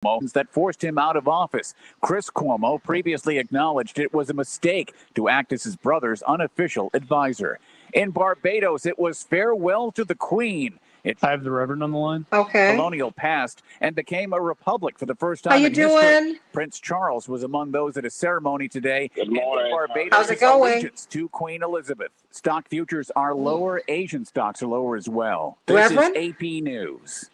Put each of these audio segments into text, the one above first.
that forced him out of office. Chris Cuomo previously acknowledged it was a mistake to act as his brother's unofficial advisor. In Barbados, it was farewell to the Queen. I have the Reverend on the line. Okay. Colonial past and became a republic for the first time How you in doing? history. Prince Charles was among those at a ceremony today. Good morning. Barbados' How's it going? allegiance to Queen Elizabeth. Stock futures are lower. Asian stocks are lower as well. Reverend? This is AP News.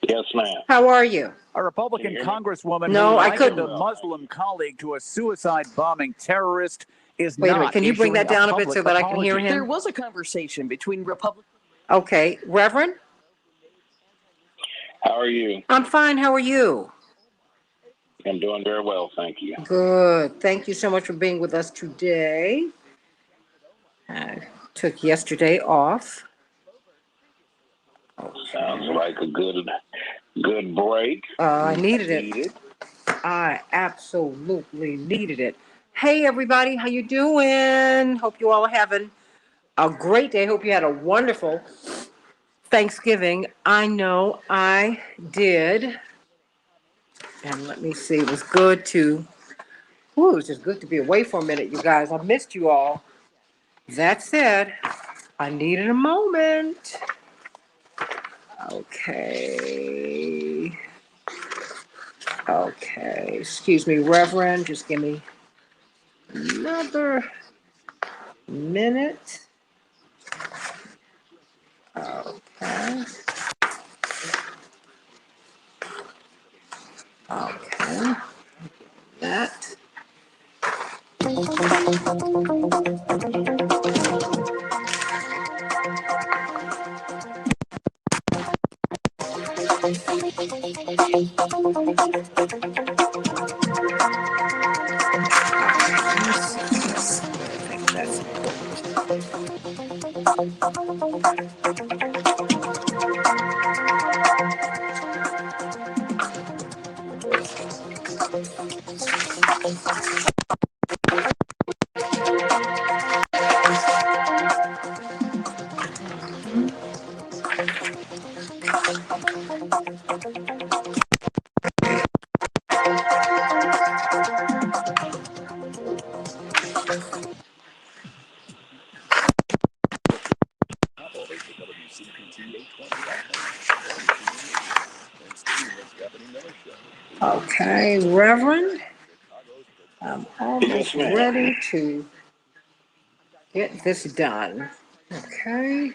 Yes, ma'am. How are you? A Republican congresswoman No, who I likened couldn't. a Muslim colleague to a suicide bombing terrorist is Wait a not minute. Can you bring that issuing down a bit so public that I can hear apology. There him? was a conversation between Republicans. Okay. Reverend? How are you? I'm fine. How are you? I'm doing very well, thank you. Good. Thank you so much for being with us today. I took yesterday off. Sounds like a good break. I needed it. I absolutely needed it. Hey, everybody. How you doing? Hope you all are having a great day. Hope you had a wonderful Thanksgiving. I know I did. And let me see. It was good to, it was just good to be away for a minute, you guys. I missed you all. That said, I needed a moment. Okay. Excuse me, Reverend. Just give me another minute. Okay. That. Okay, Reverend, I'm almost ready to get this done. Okay.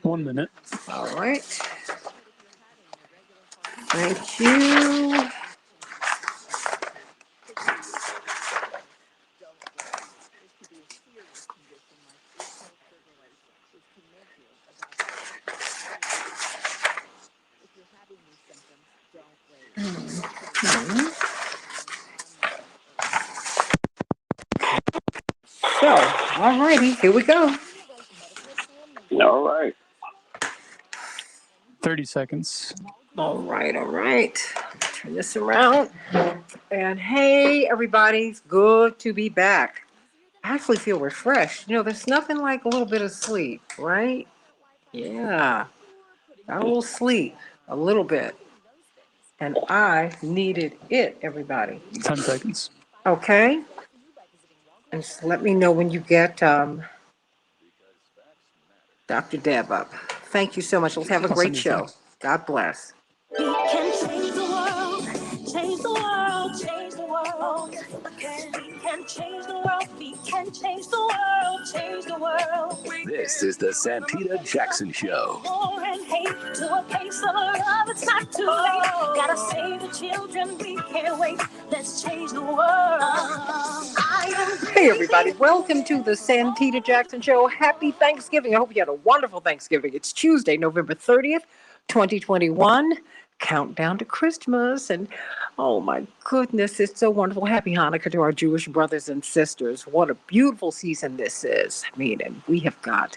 1 minute. All right. Thank you. So, all righty, here we go. All right. 30 seconds. All right. Turn this around. And hey, everybody, it's good to be back. I actually feel refreshed. You know, there's nothing like a little bit of sleep, right? Yeah. Got a little sleep, a little bit. And I needed it, everybody. 10 seconds. Okay. And just let me know when you get Dr. Deb up. Thank you so much. Let's have a great show. God bless. We can change the world, change the world, change the world. We can change the world, we can change the world, change the world. This is the Santita Jackson Show. War and hate to a place of love, it's not too late. Gotta save the children, we can't wait. Let's change the world. Hey, everybody. Welcome to the Santita Jackson Show. Happy Thanksgiving. I hope you had a wonderful Thanksgiving. It's Tuesday, November 30th, 2021. Countdown to Christmas. And oh, my goodness, it's so wonderful. Happy Hanukkah to our Jewish brothers and sisters. What a beautiful season this is. I mean, and we have got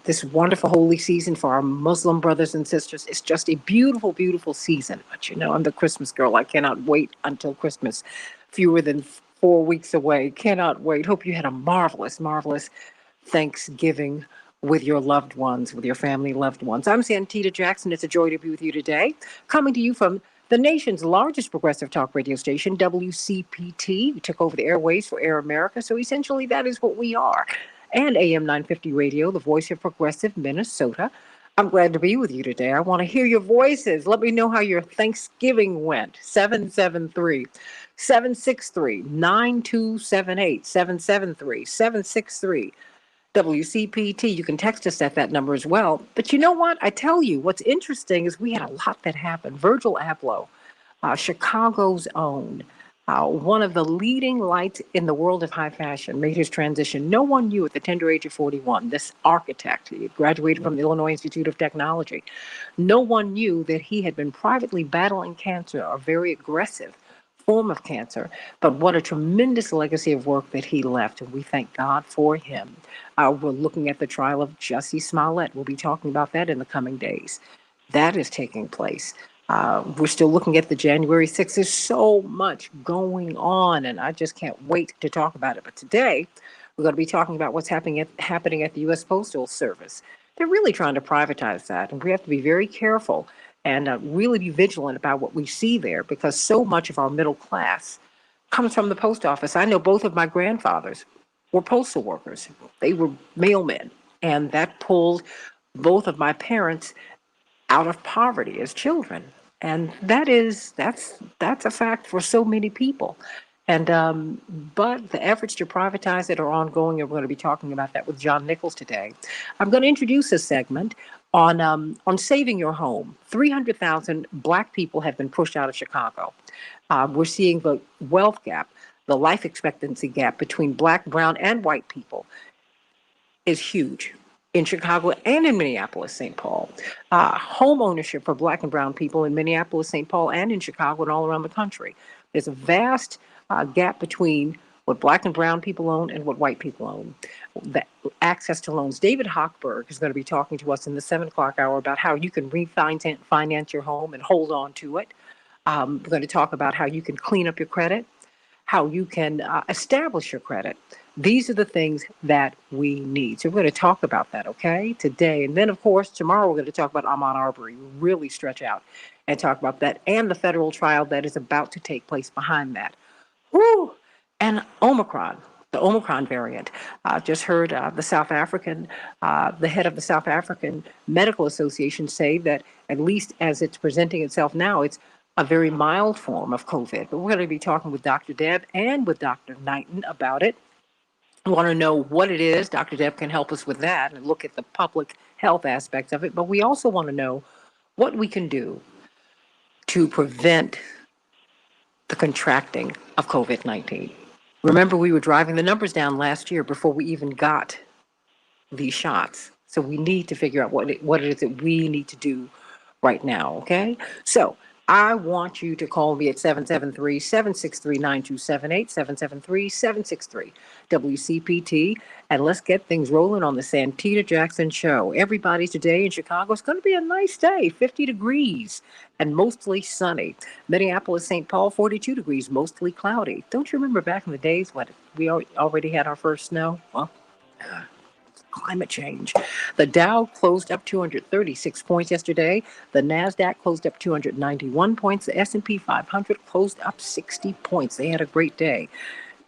this wonderful holy season for our Muslim brothers and sisters. It's just a beautiful, beautiful season. But, you know, I'm the Christmas girl. I cannot wait until Christmas. Fewer than 4 weeks away. Cannot wait. Hope you had a marvelous, marvelous Thanksgiving with your loved ones, with your family loved ones. I'm Santita Jackson. It's a joy to be with you today. Coming to you from The nation's largest progressive talk radio station, WCPT, took over the airways for Air America. So essentially, that is what we are. And AM 950 Radio, the voice of progressive Minnesota. I'm glad to be with you today. I want to hear your voices. Let me know how your Thanksgiving went. 773 763 9278. 773 763 WCPT. You can text us at that number as well. But you know what? I tell you, what's interesting is we had a lot that happened. Virgil Abloh, Chicago's own, one of the leading lights in the world of high fashion, made his transition. No one knew at the tender age of 41, this architect, he graduated from the Illinois Institute of Technology. No one knew that he had been privately battling cancer, a very aggressive form of cancer, but what a tremendous legacy of work that he left, and we thank God for him. We're looking at the trial of Jussie Smollett. We'll be talking about that in the coming days. That is taking place. We're still looking at the January 6th. There's so much going on, and I just can't wait to talk about it. But today, we're going to be talking about what's happening at the U.S. Postal Service. They're really trying to privatize that, and we have to be very careful and really be vigilant about what we see there, because so much of our middle class comes from the post office. I know both of my grandfathers were postal workers. They were mailmen, and that pulled both of my parents out of poverty as children. And that's a fact for so many people. And but the efforts to privatize it are ongoing, and we're going to be talking about that with John Nichols today. I'm going to introduce a segment on saving your home. 300,000 Black people have been pushed out of Chicago. We're seeing the wealth gap, the life expectancy gap between Black, brown, and white people is huge in Chicago and in Minneapolis, St. Paul. Home ownership for Black and brown people in Minneapolis, St. Paul, and in Chicago and all around the country. There's a vast gap between what Black and brown people own and what white people own. The access to loans. David Hochberg is going to be talking to us in the 7 o'clock hour about how you can refinance your home and hold on to it. We're going to talk about how you can clean up your credit, how you can establish your credit. These are the things that we need. So we're going to talk about that, okay, today. And then, of course, tomorrow we're going to talk about Ahmaud Arbery, really stretch out and talk about that and the federal trial that is about to take place behind that. Woo! And Omicron, the Omicron variant. Just heard the head of the South African Medical Association say that, at least as it's presenting itself now, it's a very mild form of COVID. But we're going to be talking with Dr. Deb and with Dr. Knighton about it. We want to know what it is. Dr. Deb can help us with that and look at the public health aspects of it. But we also want to know what we can do to prevent the contracting of COVID-19. Remember, we were driving the numbers down last year before we even got these shots. So we need to figure out what it is that we need to do right now, okay? So I want you to call me at 773-763-9278, 773-763-WCPT, and let's get things rolling on the Santita Jackson Show. Everybody today in Chicago, it's going to be a nice day, 50 degrees and mostly sunny. Minneapolis, St. Paul, 42 degrees, mostly cloudy. Don't you remember back in the days when we already had our first snow? Well, climate change. The Dow closed up 236 points yesterday. The NASDAQ closed up 291 points. The S&P 500 closed up 60 points. They had a great day.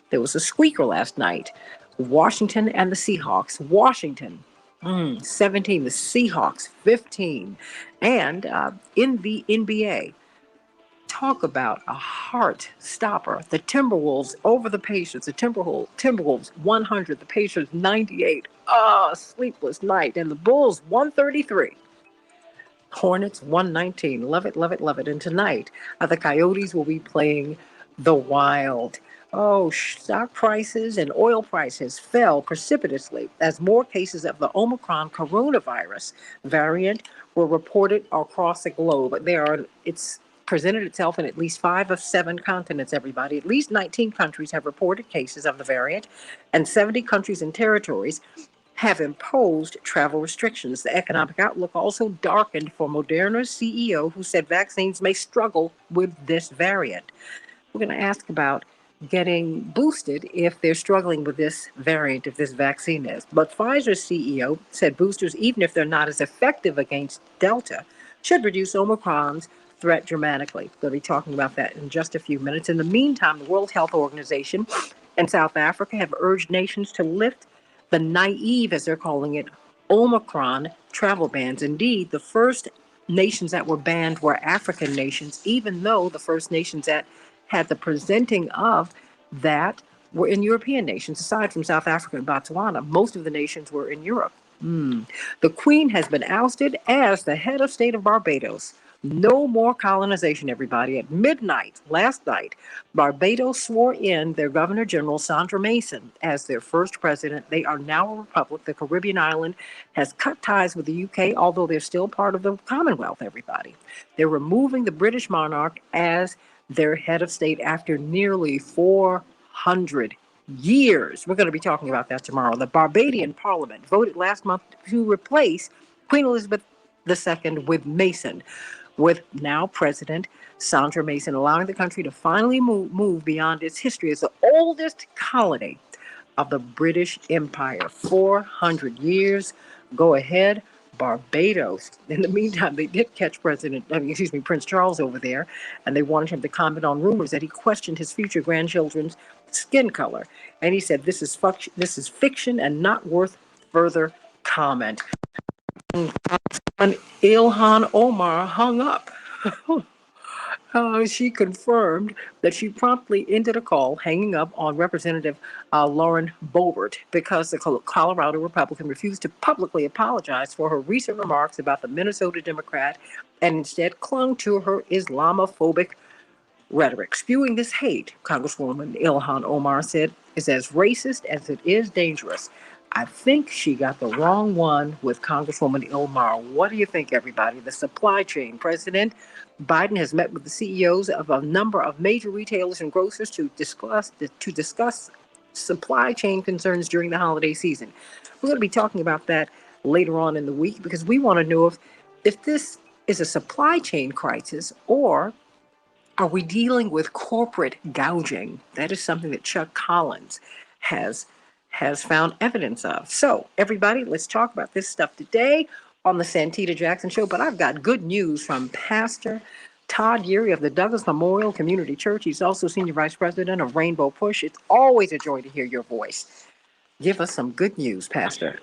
There was a squeaker last night. Washington and the Seahawks. Washington, 17. The Seahawks, 15. And in the NBA, talk about a heart stopper. The Timberwolves over the Pacers. The Timberwolves 100. The Pacers 98. Sleepless night. And the Bulls 133. Hornets 119. Love it, love it, love it. And tonight, the Coyotes will be playing the Wild. Stock prices and oil prices fell precipitously as more cases of the Omicron coronavirus variant were reported across the globe. It's presented itself in at least 5 of 7 continents, everybody. At least 19 countries have reported cases of the variant, and 70 countries and territories have imposed travel restrictions. The economic outlook also darkened for Moderna's CEO, who said vaccines may struggle with this variant. We're going to ask about getting boosted if they're struggling with this variant, if this vaccine is. But Pfizer's CEO said boosters, even if they're not as effective against Delta, should reduce Omicron's threat dramatically. We'll be talking about that in just a few minutes. In the meantime, the World Health Organization and South Africa have urged nations to lift the naive, as they're calling it, Omicron travel bans. Indeed, the first nations that were banned were African nations, even though the first nations that had the presenting of that were in European nations. Aside from South Africa and Botswana, most of the nations were in Europe. The Queen has been ousted as the head of state of Barbados. No more colonization, everybody. At midnight last night, Barbados swore in their Governor General, Sandra Mason, as their first president. They are now a republic. The Caribbean island has cut ties with the UK, although they're still part of the Commonwealth, everybody. They're removing the British monarch as their head of state after nearly 400 years. We're going to be talking about that tomorrow. The Barbadian Parliament voted last month to replace Queen Elizabeth II with Mason, with now President Sandra Mason, allowing the country to finally move beyond its history as the oldest colony of the British Empire. 400 years. Go ahead, Barbados. In the meantime, they did catch Prince Charles over there, and they wanted him to comment on rumors that he questioned his future grandchildren's skin color. And he said, this is fiction and not worth further comment. And Ilhan Omar hung up. She confirmed that she promptly ended a call, hanging up on Representative Lauren Boebert because the Colorado Republican refused to publicly apologize for her recent remarks about the Minnesota Democrat and instead clung to her Islamophobic rhetoric. Spewing this hate, Congresswoman Ilhan Omar said, is as racist as it is dangerous. I think she got the wrong one with Congresswoman Ilmar. What do you think, everybody? The supply chain. President Biden has met with the CEOs of a number of major retailers and grocers to discuss supply chain concerns during the holiday season. We're going to be talking about that later on in the week because we want to know if this is a supply chain crisis or are we dealing with corporate gouging? That is something that Chuck Collins has found evidence of. So, everybody, let's talk about this stuff today on the Santita Jackson Show. But I've got good news from Pastor Todd Yeary of the Douglas Memorial Community Church. He's also Senior Vice President of Rainbow Push. It's always a joy to hear your voice. Give us some good news, Pastor.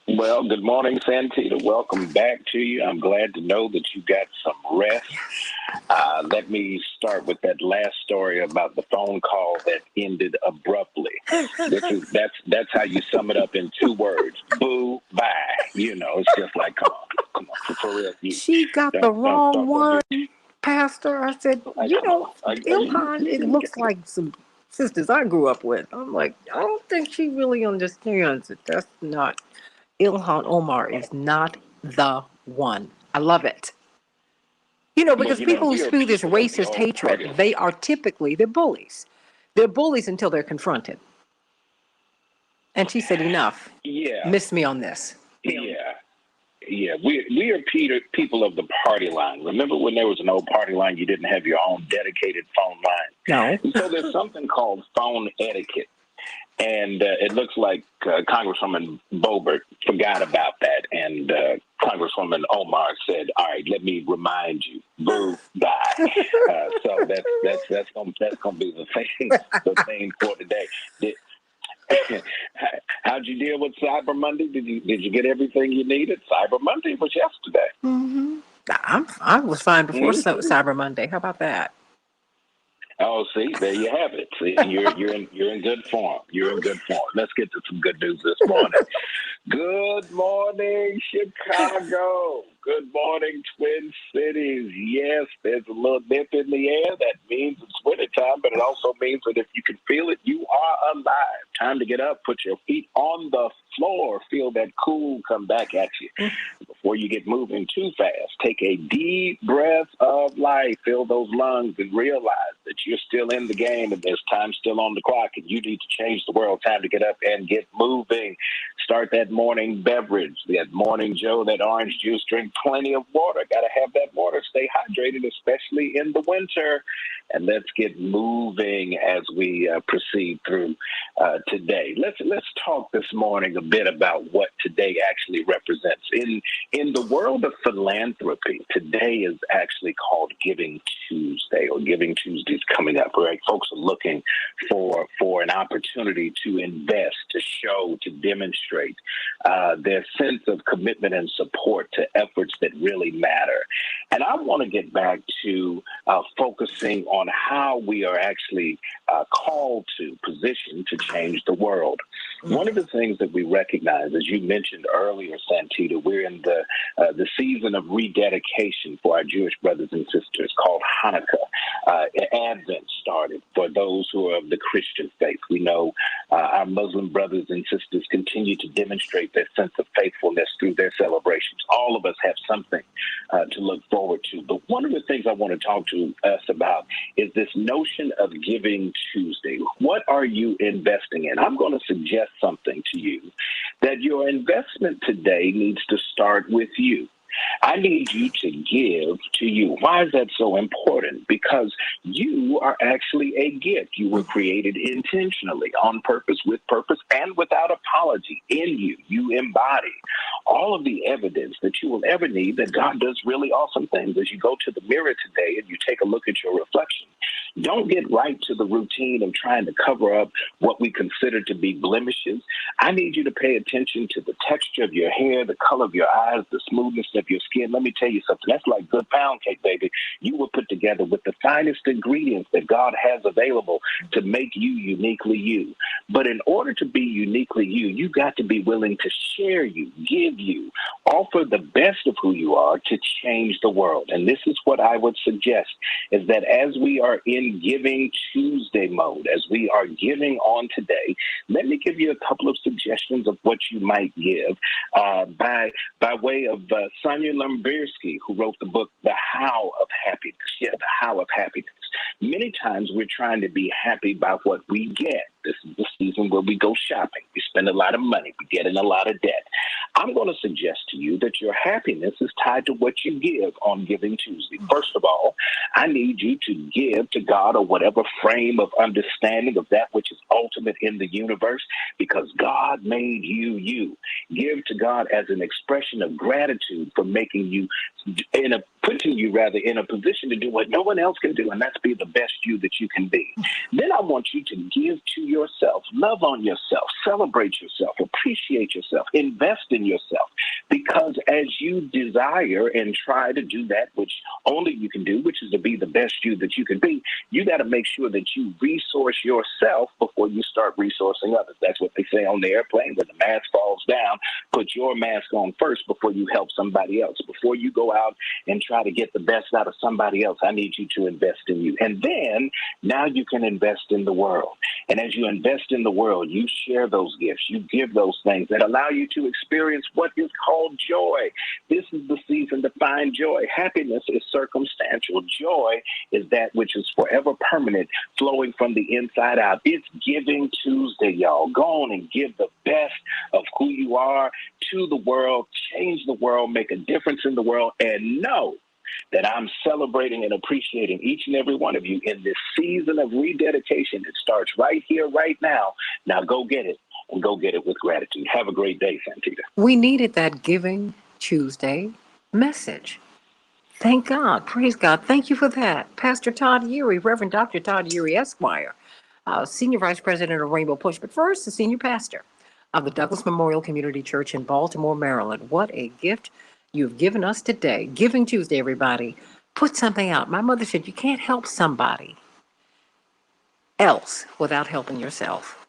Well, good morning, Santita. Welcome back to you. I'm glad to know that you got some rest. Let me start with that last story about the phone call that ended abruptly. That's how you sum it up in 2 words. Boo, bye. You know, it's just like, come on, for real. She got the wrong one, Pastor. I said, Ilhan, it looks like some sisters I grew up with. I'm like, I don't think she really understands it. That's not. Ilhan Omar is not the one. I love it. Because people who spew this racist hatred, they're bullies. They're bullies until they're confronted. And she said, enough. Yeah. Miss me on this. Yeah. We are people of the party line. Remember when there was an old party line, you didn't have your own dedicated phone line? No. And so there's something called phone etiquette. And it looks like Congresswoman Boebert forgot about that. And Congresswoman Omar said, all right, let me remind you, boo, bye. So that's going to be the thing for today. How'd you deal with Cyber Monday? Did you get everything you needed? Cyber Monday was yesterday. Mm-hmm. I was fine before Cyber Monday. How about that? Oh, see, there you have it. See, you're in good form. You're in good form. Let's get to some good news this morning. Good morning, Chicago. Good morning, Twin Cities. Yes, there's a little dip in the air. That means it's wintertime, but it also means that if you can feel it, you are alive. Time to get up, put your feet on the floor, feel that cool come back at you. Before you get moving too fast, take a deep breath of life, fill those lungs, and realize that you're still in the game and there's time still on the clock and you need to change the world. Time to get up and get moving. Start that morning beverage, that morning Joe, that orange juice. Drink plenty of water. Got to have that water. Stay hydrated, especially in the winter. and let's get moving as we proceed through today. Let's talk this morning a bit about what today actually represents. In the world of philanthropy, today is actually called Giving Tuesday, or Giving Tuesday is coming up, right? Folks are looking for an opportunity to invest, to show, to demonstrate their sense of commitment and support to efforts that really matter. And I want to get back to focusing on how we are actually called to, position to change the world. One of the things that we recognize, as you mentioned earlier, Santita, we're in the season of rededication for our Jewish brothers and sisters called Hanukkah. Advent started for those who are of the Christian faith. We know our Muslim brothers and sisters continue to demonstrate their sense of faithfulness through their celebrations. All of us have something to look forward to. But one of the things I want to talk to us about is this notion of Giving Tuesday. What are you investing in? I'm going to suggest something to you, that your investment today needs to start with you. I need you to give to you. Why is that so important? Because you are actually a gift. You were created intentionally, on purpose, with purpose, and without apology. In you, you embody all of the evidence that you will ever need that God does really awesome things. As you go to the mirror today and you take a look at your reflection, don't get right to the routine of trying to cover up what we consider to be blemishes. I need you to pay attention to the texture of your hair, the color of your eyes, the smoothness of your skin. Let me tell you something. That's like good pound cake, baby. You were put together with the finest ingredients that God has available to make you uniquely you. But in order to be uniquely you, you got to be willing to share you, give you, offer the best of who you are to change the world. And this is what I would suggest, is that as we are in Giving Tuesday mode, as we are giving on today, let me give you a couple of suggestions of what you might give by way of Sonia Lembersky, who wrote the book, The How of Happiness. Yeah, The How of Happiness. Many times we're trying to be happy by what we get. This is the season where we go shopping. We spend a lot of money. We get in a lot of debt. I'm going to suggest to you that your happiness is tied to what you give on Giving Tuesday. First of all, I need you to give to God, or whatever frame of understanding of that which is ultimate in the universe, because God made you you. Give to God as an expression of gratitude for making you putting you in a position to do what no one else can do, and that's be the best you that you can be. Then I want you to give to yourself, love on yourself, celebrate yourself, appreciate yourself, invest in yourself, because as you desire and try to do that which only you can do, which is to be the best you that you can be, you got to make sure that you resource yourself before you start resourcing others. That's what they say on the airplane. When the mask falls down, put your mask on first before you help somebody else. Before you go out and try to get the best out of somebody else, I need you to invest in you. And then now you can invest in the world. And as you invest in the world, you share those gifts. You give those things that allow you to experience what is called joy. This is the season to find joy. Happiness is circumstantial. Joy is that which is forever permanent, flowing from the inside out. It's Giving Tuesday, y'all. Go on and give the best of who you are to the world, change the world, make a difference in the world, and know that I'm celebrating and appreciating each and every one of you in this season of rededication. It starts right here, right now. Now go get it, and go get it with gratitude. Have a great day, Santita. We needed that Giving Tuesday message. Thank God. Praise God. Thank you for that. Pastor Todd Urey, Reverend Dr. Todd Urey, Esquire, Senior Vice President of Rainbow Push, but first, the Senior Pastor of the Douglas Memorial Community Church in Baltimore, Maryland. What a gift you've given us today. Giving Tuesday, everybody. Put something out. My mother said you can't help somebody else without helping yourself.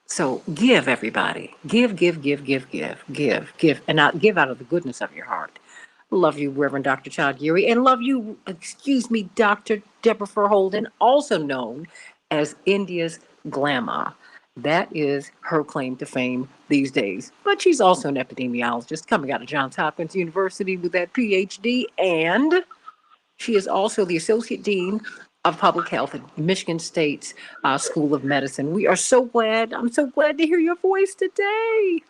So give, everybody. Give. And not give out of the goodness of your heart. Love you, Reverend Dr. Todd Urey, and love you, Dr. Deborah Holden, also known as India's Glamour. That is her claim to fame these days. But she's also an epidemiologist coming out of Johns Hopkins University with that PhD, and she is also the Associate Dean of Public Health at Michigan State's School of Medicine. I'm so glad to hear your voice today.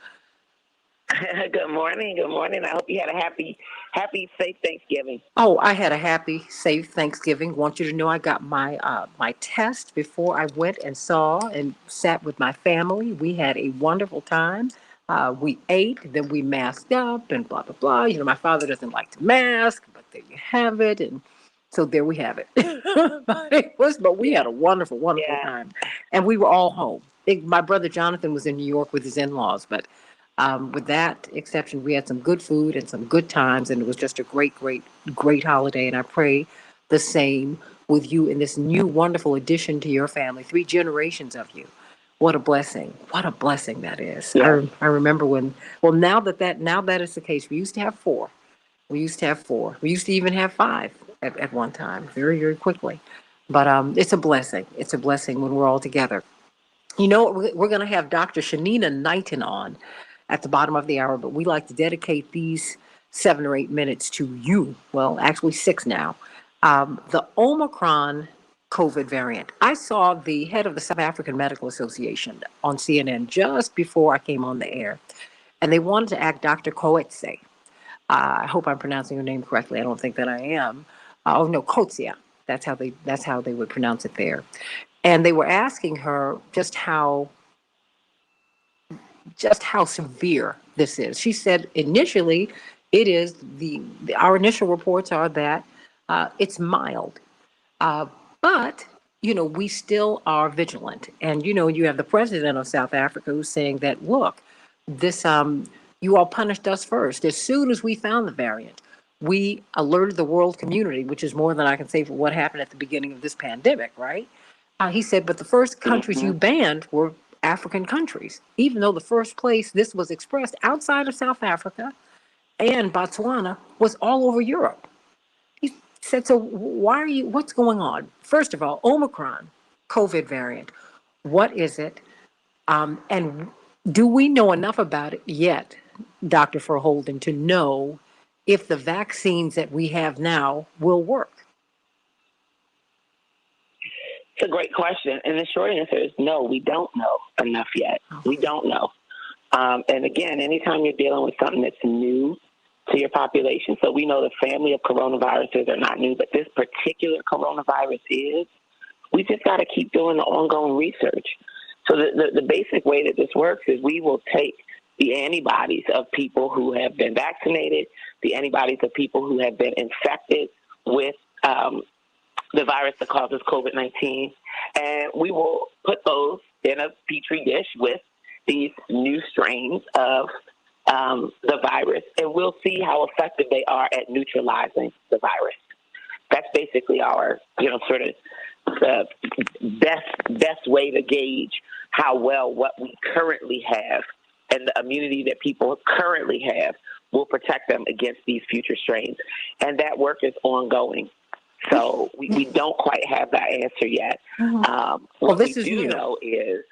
Good morning. I hope you had a happy Happy, safe Thanksgiving. Oh, I had a happy, safe Thanksgiving. Want you to know I got my test before I went and saw and sat with my family. We had a wonderful time. We ate, then we masked up and blah blah blah. You know, my father doesn't like to mask, but there you have it. And so there we have it. But we Yeah. had a wonderful, wonderful Yeah. time, and we were all home. My brother Jonathan was in New York with his in-laws, but with that exception, we had some good food and some good times, and it was just a great, great, great holiday. And I pray the same with you in this new wonderful addition to your family, 3 generations of you. What a blessing! What a blessing that is. Yeah. I remember when. Well, now that is the case, we used to have four. We used to have four. We used to even have five at one time, very, very quickly. But it's a blessing. It's a blessing when we're all together. You know, we're going to have Dr. Shanina Knighton on at the bottom of the hour, but we like to dedicate these 7 or 8 minutes to you. Well, actually, six now. The Omicron COVID variant. I saw the head of the South African Medical Association on CNN just before I came on the air, and they wanted to act Dr. Coetzee. I hope I'm pronouncing her name correctly. I don't think that I am. Oh no, Coetzee. That's how they would pronounce it there. And they were asking her just how severe this is. She said initially, it is our initial reports are that it's mild, uh, but we still are vigilant. And you have the president of South Africa who's saying that look, this you all punished us first. As soon as we found the variant, we alerted the world community, which is more than I can say for what happened at the beginning of this pandemic, right? He said, but the first countries Mm-hmm. you banned were African countries, even though the first place this was expressed outside of South Africa and Botswana was all over Europe. He said, so what's going on? First of all, Omicron, COVID variant, what is it? And do we know enough about it yet, Dr. Verholden, to know if the vaccines that we have now will work? It's a great question. And the short answer is no, we don't know enough yet. We don't know. And again, anytime you're dealing with something that's new to your population, so we know the family of coronaviruses are not new, but this particular coronavirus is, we just got to keep doing the ongoing research. So the basic way that this works is we will take the antibodies of people who have been vaccinated, the antibodies of people who have been infected with the virus that causes COVID-19, and we will put those in a petri dish with these new strains of the virus, and we'll see how effective they are at neutralizing the virus. That's basically our, sort of the best way to gauge how well what we currently have and the immunity that people currently have will protect them against these future strains. And that work is ongoing. So we don't quite have that answer yet. What this we is do new. know is...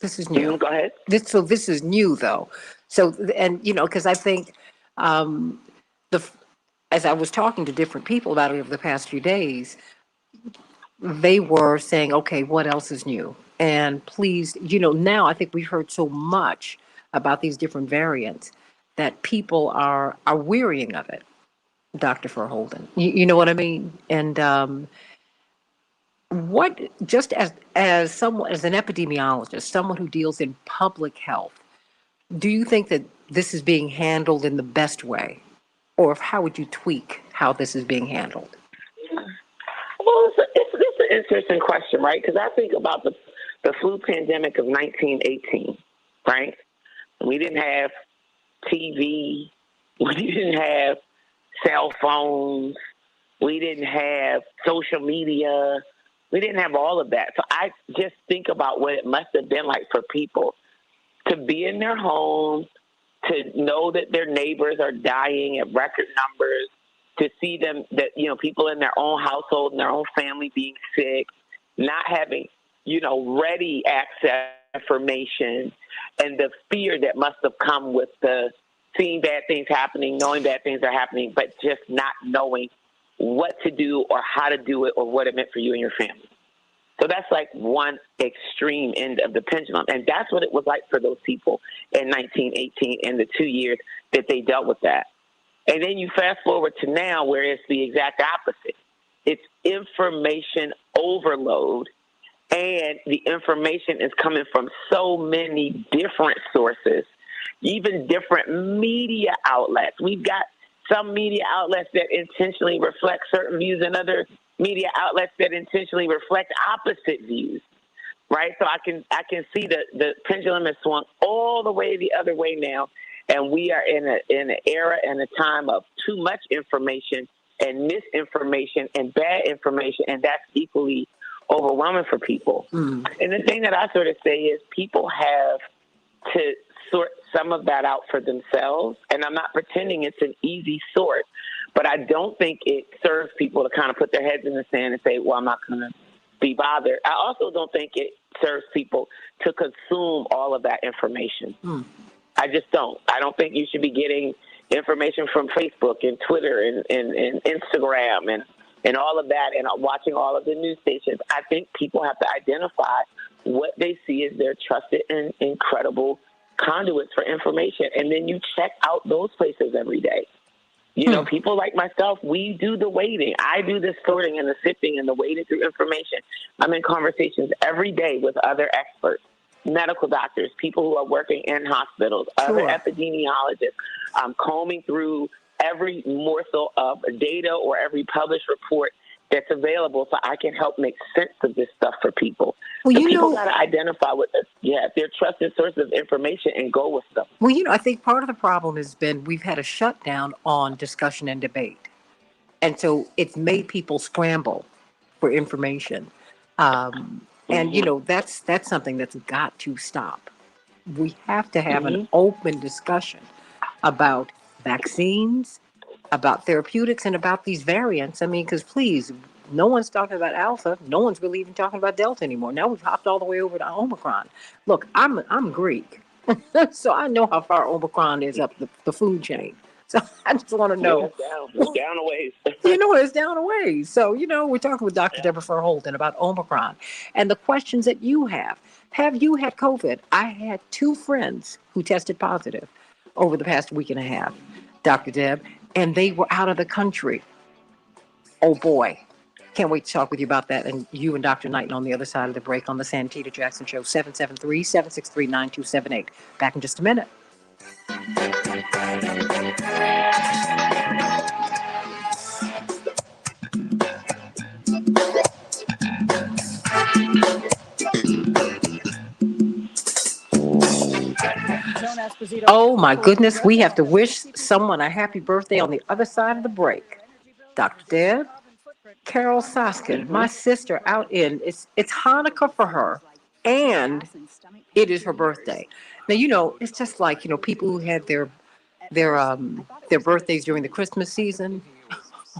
This is new. Go ahead. This is new, though. So, and because I think the as I was talking to different people about it over the past few days, they were saying, okay, what else is new? And please, now I think we've heard so much about these different variants that people are wearying of it, Dr. Verholden. You know what I mean? And what, just as someone, as an epidemiologist, someone who deals in public health, do you think that this is being handled in the best way? Or how would you tweak how this is being handled? Well, it's an interesting question, right? Because I think about the flu pandemic of 1918, right? We didn't have TV. We didn't have cell phones. We didn't have social media. We didn't have all of that. So I just think about what it must have been like for people to be in their homes, to know that their neighbors are dying at record numbers, to see them, that, people in their own household and their own family being sick, not having, ready access information, and the fear that must have come with the seeing bad things happening, knowing bad things are happening, but just not knowing what to do or how to do it or what it meant for you and your family. So that's like one extreme end of the pendulum. And that's what it was like for those people in 1918 and the 2 years that they dealt with that. And then you fast forward to now where it's the exact opposite. It's information overload, and the information is coming from so many different sources, even different media outlets. We've got some media outlets that intentionally reflect certain views and other media outlets that intentionally reflect opposite views, right? So I can see the pendulum has swung all the way the other way now, and we are in an era and a time of too much information and misinformation and bad information, and that's equally overwhelming for people. And the thing that I sort of say is people have to sort some of that out for themselves, and I'm not pretending it's an easy sort, but I don't think it serves people to kind of put their heads in the sand and say, well, I'm not going to be bothered. I also don't think it serves people to consume all of that information. I just don't. I don't think you should be getting information from Facebook and Twitter and Instagram and all of that and watching all of the news stations. I think people have to identify what they see as their trusted and incredible conduits for information. And then you check out those places every day. You know, people like myself, we do the waiting. I do the sorting and the sifting and the wading through information. I'm in conversations every day with other experts, medical doctors, people who are working in hospitals, other epidemiologists. I'm combing through every morsel of data or every published report that's available so I can help make sense of this stuff for people. Well, so people got to identify with their trusted sources of information and go with them. Well, I think part of the problem has been we've had a shutdown on discussion and debate. And so it's made people scramble for information. And, that's something that's got to stop. We have to have an open discussion about vaccines, about therapeutics, and about these variants. I mean, because please, no one's talking about Alpha. No one's really even talking about Delta anymore. Now we've hopped all the way over to Omicron. Look, I'm Greek, so I know how far Omicron is up the food chain. So I just want to know. It's down a ways. It's down a ways. So, we're talking with Dr. Deborah Holden about Omicron and the questions that you have. Have you had COVID? I had 2 friends who tested positive over the past week and a half, Dr. Deb, and they were out of the country. Oh, boy. Can't wait to talk with you about that. And you and Dr. Knighton on the other side of the break on the Santita Jackson Show, 773-763-9278. Back in just a minute. Oh, my goodness. We have to wish someone a happy birthday on the other side of the break. Dr. Deb, Carol Soskin, my sister out in, it's Hanukkah for her, and it is her birthday. Now, it's just like, people who had their birthdays during the Christmas season,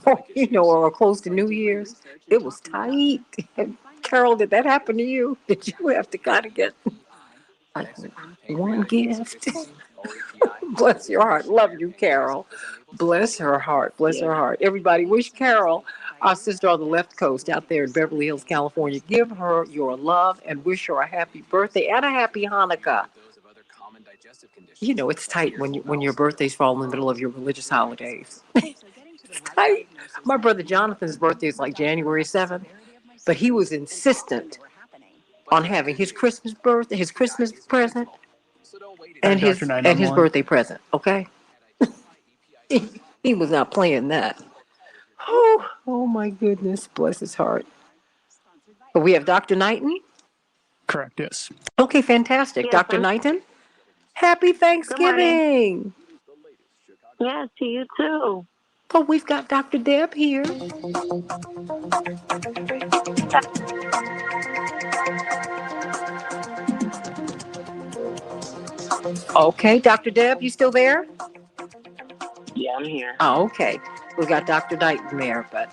or close to New Year's. It was tight. Carol, did that happen to you? Did you have to kind of get like one gift? Bless your heart. Love you, Carol. Bless her heart. Bless her heart. Everybody, wish Carol, our sister on the left coast out there in Beverly Hills, California, give her your love and wish her a happy birthday and a happy Hanukkah. It's tight when your birthdays fall in the middle of your religious holidays. It's tight. My brother Jonathan's birthday is like January 7th, but he was insistent on having his Christmas present, and his birthday present. Okay, he was not playing that. Oh my goodness, bless his heart. But we have Dr. Knighton. Correct. Yes. Okay, fantastic, Yes, Dr. Knighton. Happy Thanksgiving. Yes, to you too. Oh, we've got Dr. Deb here. Okay, Dr. Deb, you still there? Yeah, I'm here. Oh, okay. We got Dr. Knighton there, but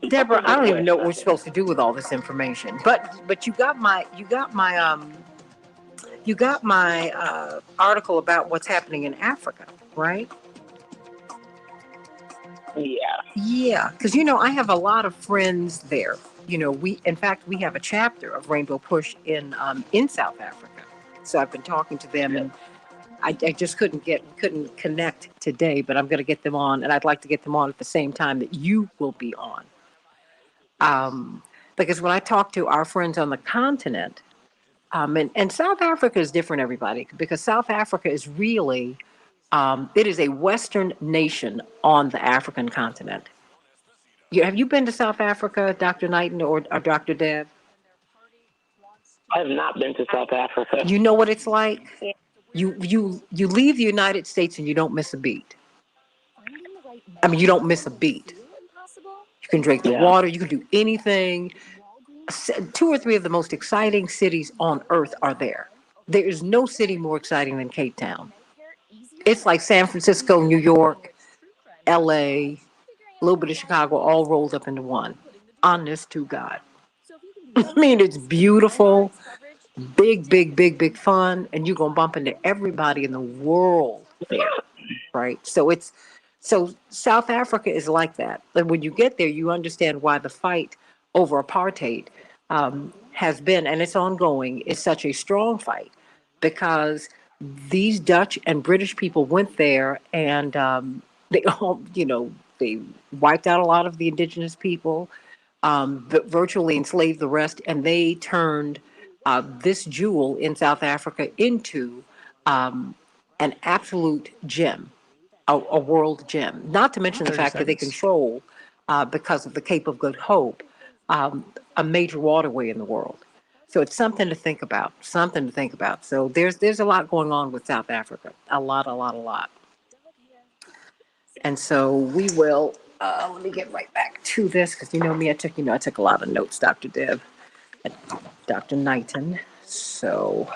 Deborah, I don't even know what we're supposed to do with all this information. But you got my article about what's happening in Africa, right? Yeah. Yeah, because I have a lot of friends there. We have a chapter of Rainbow Push in South Africa. So I've been talking to them, and I just couldn't connect today, but I'm going to get them on, and I'd like to get them on at the same time that you will be on. Because when I talk to our friends on the continent, and South Africa is different, everybody, because South Africa is really, it is a Western nation on the African continent. Have you been to South Africa, Dr. Knighton or Dr. Deb? I have not been to South Africa. You know what it's like? You leave the United States and you don't miss a beat. I mean, you don't miss a beat. You can drink the water, you can do anything. Two or three of the most exciting cities on earth are there. There is no city more exciting than Cape Town. It's like San Francisco, New York, LA, a little bit of Chicago, all rolled up into one. Honest to God. I mean, it's beautiful, big, big, big, big fun, and you're gonna bump into everybody in the world there, right? So South Africa is like that. And when you get there, you understand why the fight over apartheid has been, and it's ongoing, is such a strong fight because these Dutch and British people went there and they all, they wiped out a lot of the indigenous people, virtually enslaved the rest, and they turned this jewel in South Africa into an absolute gem, a world gem. Not to mention the 30 fact that they seconds. control, because of the Cape of Good Hope, a major waterway in the world. So it's something to think about. Something to think about. So there's a lot going on with South Africa. A lot, a lot, a lot. And so we will. Let me get right back to this because you know me. I took a lot of notes, Dr. Deb, and Dr. Knighton. So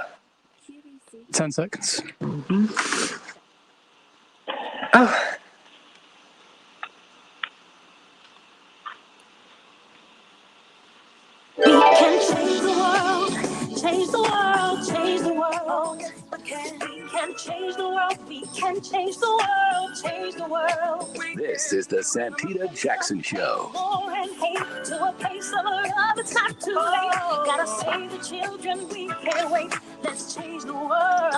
10 seconds. oh, We can change the world, change the world, change the world. We can change the world, we can change the world, change the world. This is the Santita Jackson Show. War and hate to a place of love, it's not too late. Gotta save the children, we can't wait. Let's change the world.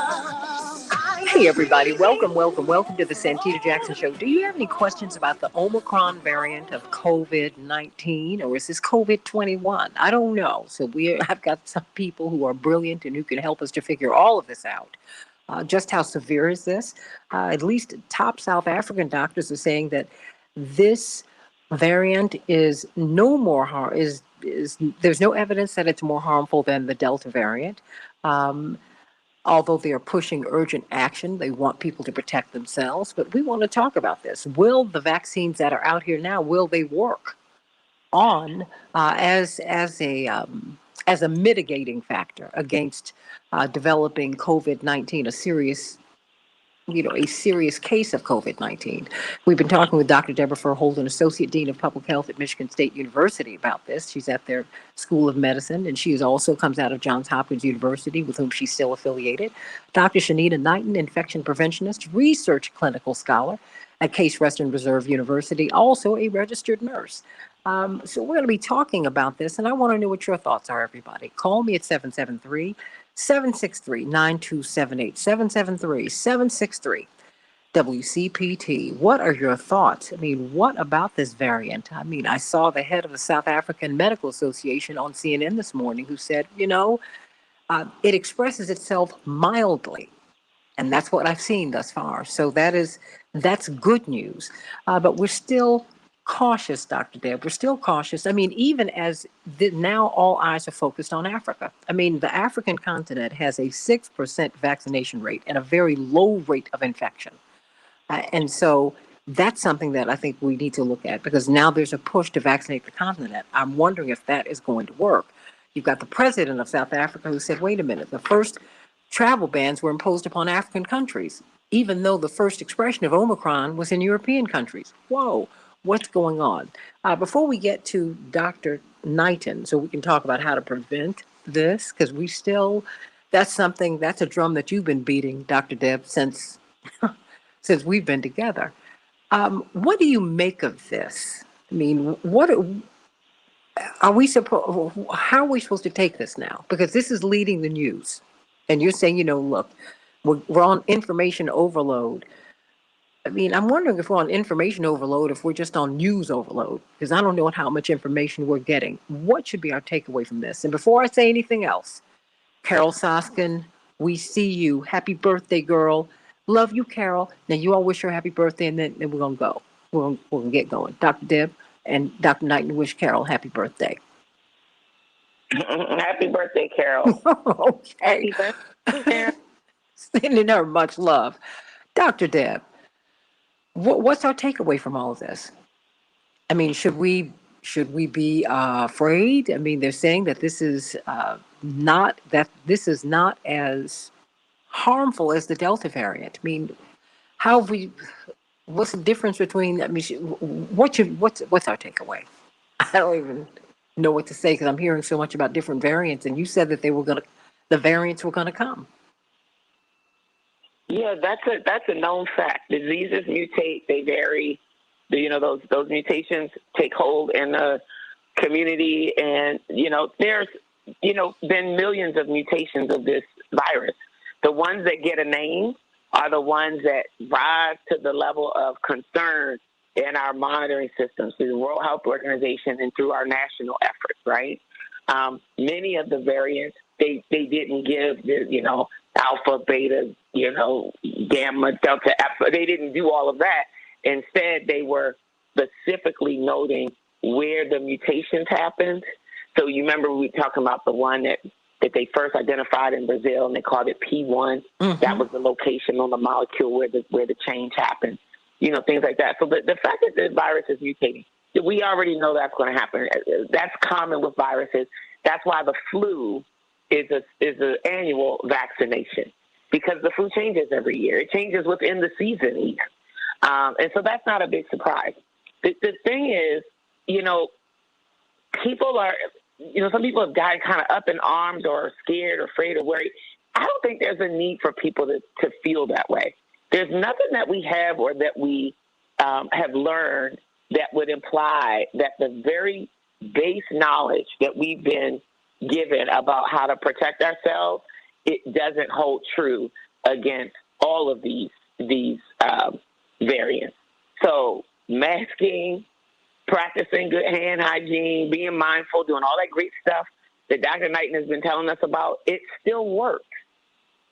hey, everybody. Welcome to the Santita Jackson Show. Do you have any questions about the Omicron variant of COVID-19, or is this COVID-21? I don't know. So I've got some people who are brilliant and who can help us to figure all of this out. Just how severe is this? At least top South African doctors are saying that this variant is no more there's no evidence that it's more harmful than the Delta variant. Although they are pushing urgent action, they want people to protect themselves. But we want to talk about this. Will the vaccines that are out here now, will they work on as a mitigating factor against developing COVID-19, a serious case of COVID-19. We've been talking with Dr. Deborah Holden, Associate Dean of Public Health at Michigan State University, about this. She's at their School of Medicine, and she also comes out of Johns Hopkins University, with whom she's still affiliated. Dr. Shanita Knighton, infection preventionist, research clinical scholar at Case Western Reserve University, also a registered nurse. So we're going to be talking about this, and I want to know what your thoughts are, everybody. Call me at 773-763-9278, 773-763 WCPT. What are your thoughts? I mean, what about this variant? I mean, I saw the head of the South African Medical Association on CNN this morning who said, it expresses itself mildly. And that's what I've seen thus far. So that's good news. But we're still cautious, Dr. Deb. We're still cautious. I mean, even as now all eyes are focused on Africa. I mean, the African continent has a 6% vaccination rate and a very low rate of infection. And so that's something that I think we need to look at, because now there's a push to vaccinate the continent. I'm wondering if that is going to work. You've got the president of South Africa who said, wait a minute, the first travel bans were imposed upon African countries, even though the first expression of Omicron was in European countries. Whoa. What's going on? Before we get to Dr. Knighton, so we can talk about how to prevent this, because that's a drum that you've been beating, Dr. Deb, since we've been together. What do you make of this? I mean, how are we supposed to take this now? Because this is leading the news. And you're saying, look, we're on information overload. I mean, I'm wondering if we're on information overload, if we're just on news overload, because I don't know how much information we're getting. What should be our takeaway from this? And before I say anything else, Carol Soskin, we see you. Happy birthday, girl. Love you, Carol. Now, you all wish her happy birthday, and then we're going to go. We're going to get going. Dr. Deb and Dr. Knighton wish Carol happy birthday. Happy birthday, Carol. Okay. Happy birthday. Sending her much love. Dr. Deb, what's our takeaway from all of this? I mean, should we be afraid? I mean, they're saying that this is not as harmful as the Delta variant. I mean, how have we? What's the difference between? I mean, what's our takeaway? I don't even know what to say because I'm hearing so much about different variants, and you said that the variants were gonna come. Yeah, that's a known fact. Diseases mutate; they vary. Those mutations take hold in the community, and there's been millions of mutations of this virus. The ones that get a name are the ones that rise to the level of concern in our monitoring systems through the World Health Organization and through our national efforts, right? Many of the variants, they didn't give alpha, beta, gamma, delta, alpha. They didn't do all of that. Instead, they were specifically noting where the mutations happened. So you remember we were talking about the one that they first identified in Brazil, and they called it P1. Mm-hmm. That was the location on the molecule where the change happened. Things like that. So the fact that this virus is mutating, we already know that's going to happen. That's common with viruses. That's why the flu is an annual vaccination, because the flu changes every year. It changes within the season even. And so that's not a big surprise. The thing is, people are, some people have gotten kind of up in arms or scared or afraid or worried. I don't think there's a need for people to feel that way. There's nothing that we have or that we have learned that would imply that the very base knowledge that we've been given about how to protect ourselves, it doesn't hold true against all of these variants. So masking, practicing good hand hygiene, being mindful, doing all that great stuff that Dr. Knighton has been telling us about, it still works.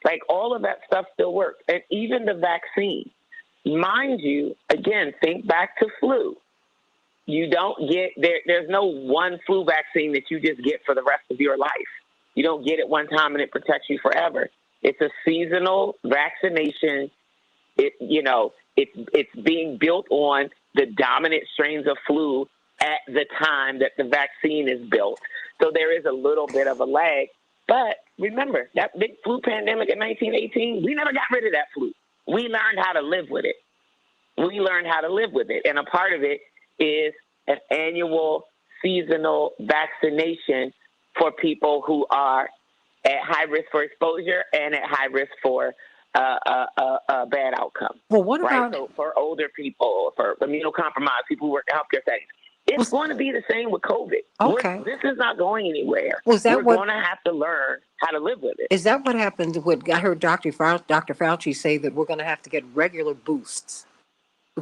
Like, all of that stuff still works. And even the vaccine. Mind you, again, think back to flu. You don't get, there's no one flu vaccine that you just get for the rest of your life. You don't get it one time and it protects you forever. It's a seasonal vaccination. It's being built on the dominant strains of flu at the time that the vaccine is built. So there is a little bit of a lag. But remember, that big flu pandemic in 1918, we never got rid of that flu. We learned how to live with it. And a part of it is an annual seasonal vaccination for people who are at high risk for exposure and at high risk for a bad outcome. Well, what about So for older people, for immunocompromised people who work in healthcare settings? It's going to be the same with COVID. Okay. This is not going anywhere. We're going to have to learn how to live with it. Is that what happened? I heard Dr. Fauci say that we're going to have to get regular boosts.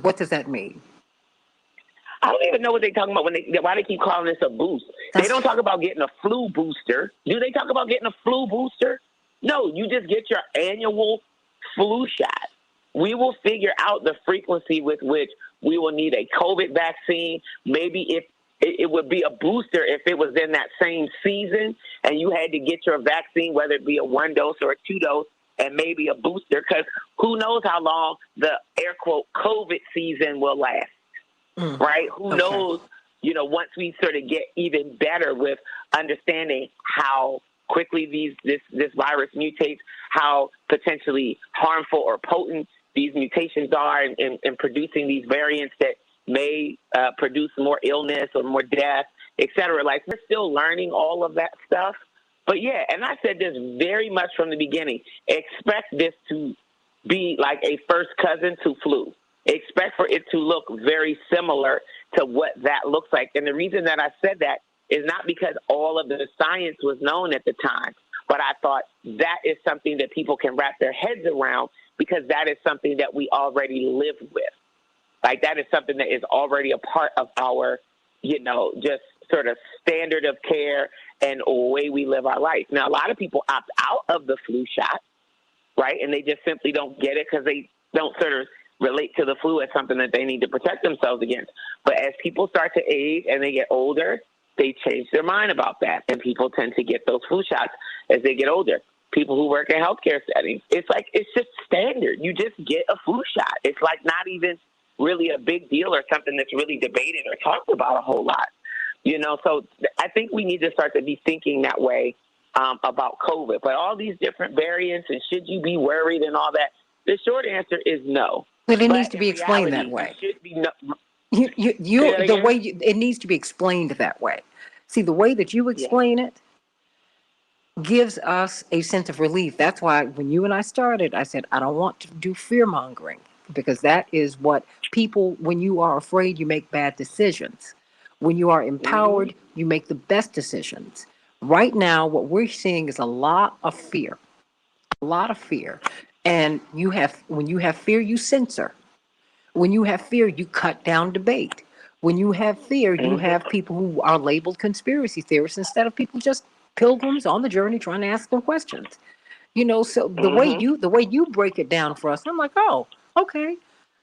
What does that mean? I don't even know what they're talking about why they keep calling this a boost. They don't talk about getting a flu booster. Do they talk about getting a flu booster? No, you just get your annual flu shot. We will figure out the frequency with which we will need a COVID vaccine. Maybe if it would be a booster if it was in that same season and you had to get your vaccine, whether it be a 1 dose or a 2 dose, and maybe a booster, because who knows how long the air quote COVID season will last, right? Who knows, once we sort of get even better with understanding how quickly this virus mutates, how potentially harmful or potent these mutations are in producing these variants that may produce more illness or more death, et cetera. Like, we're still learning all of that stuff. But yeah, and I said this very much from the beginning, expect this to be like a first cousin to flu. Expect for it to look very similar to what that looks like. And the reason that I said that is not because all of the science was known at the time. But I thought that is something that people can wrap their heads around because that is something that we already live with. Like that is something that is already a part of our, just sort of standard of care and way we live our life. Now, a lot of people opt out of the flu shot, right? And they just simply don't get it because they don't sort of relate to the flu as something that they need to protect themselves against. But as people start to age and they get older, they change their mind about that. And people tend to get those flu shots as they get older. People who work in healthcare settings, it's just standard. You just get a flu shot. It's like not even really a big deal or something that's really debated or talked about a whole lot. So I think we need to start to be thinking that way about COVID. But all these different variants and should you be worried and all that, the short answer is no. But it needs to be explained that way. It should be no. It needs to be explained that way. See, the way that you explain it gives us a sense of relief. That's why when you and I started, I said, I don't want to do fear mongering because that is what people, when you are afraid, you make bad decisions. When you are empowered, you make the best decisions. Right now, what we're seeing is a lot of fear. And when you have fear, you censor. When you have fear, you cut down debate. When you have fear, you have people who are labeled conspiracy theorists instead of people just pilgrims on the journey trying to ask them questions. So the way you break it down for us, I'm like, oh, okay,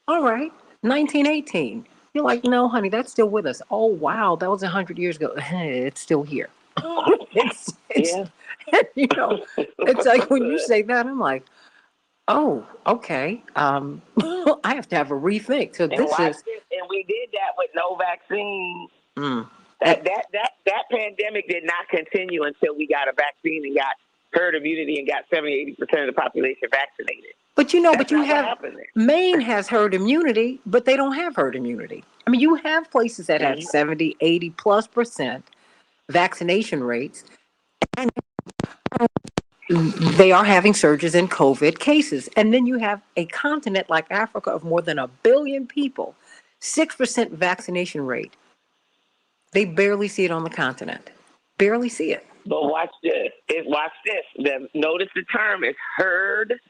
all right, 1918. You're like, no, honey, that's still with us. Oh, wow, that was 100 years ago. It's still here. it's it's like when you say that, I'm like, oh, okay. I have to have a rethink. So And we did that with no vaccine. That pandemic did not continue until we got a vaccine and got herd immunity and got 70-80% of the population vaccinated. But Maine has herd immunity, but they don't have herd immunity. I mean, you have places that have 70, 80+% vaccination rates, and they are having surges in COVID cases. And then you have a continent like Africa of more than 1 billion people, 6% vaccination rate. They barely see it on the continent. Barely see it. But watch this. Notice the term is herd.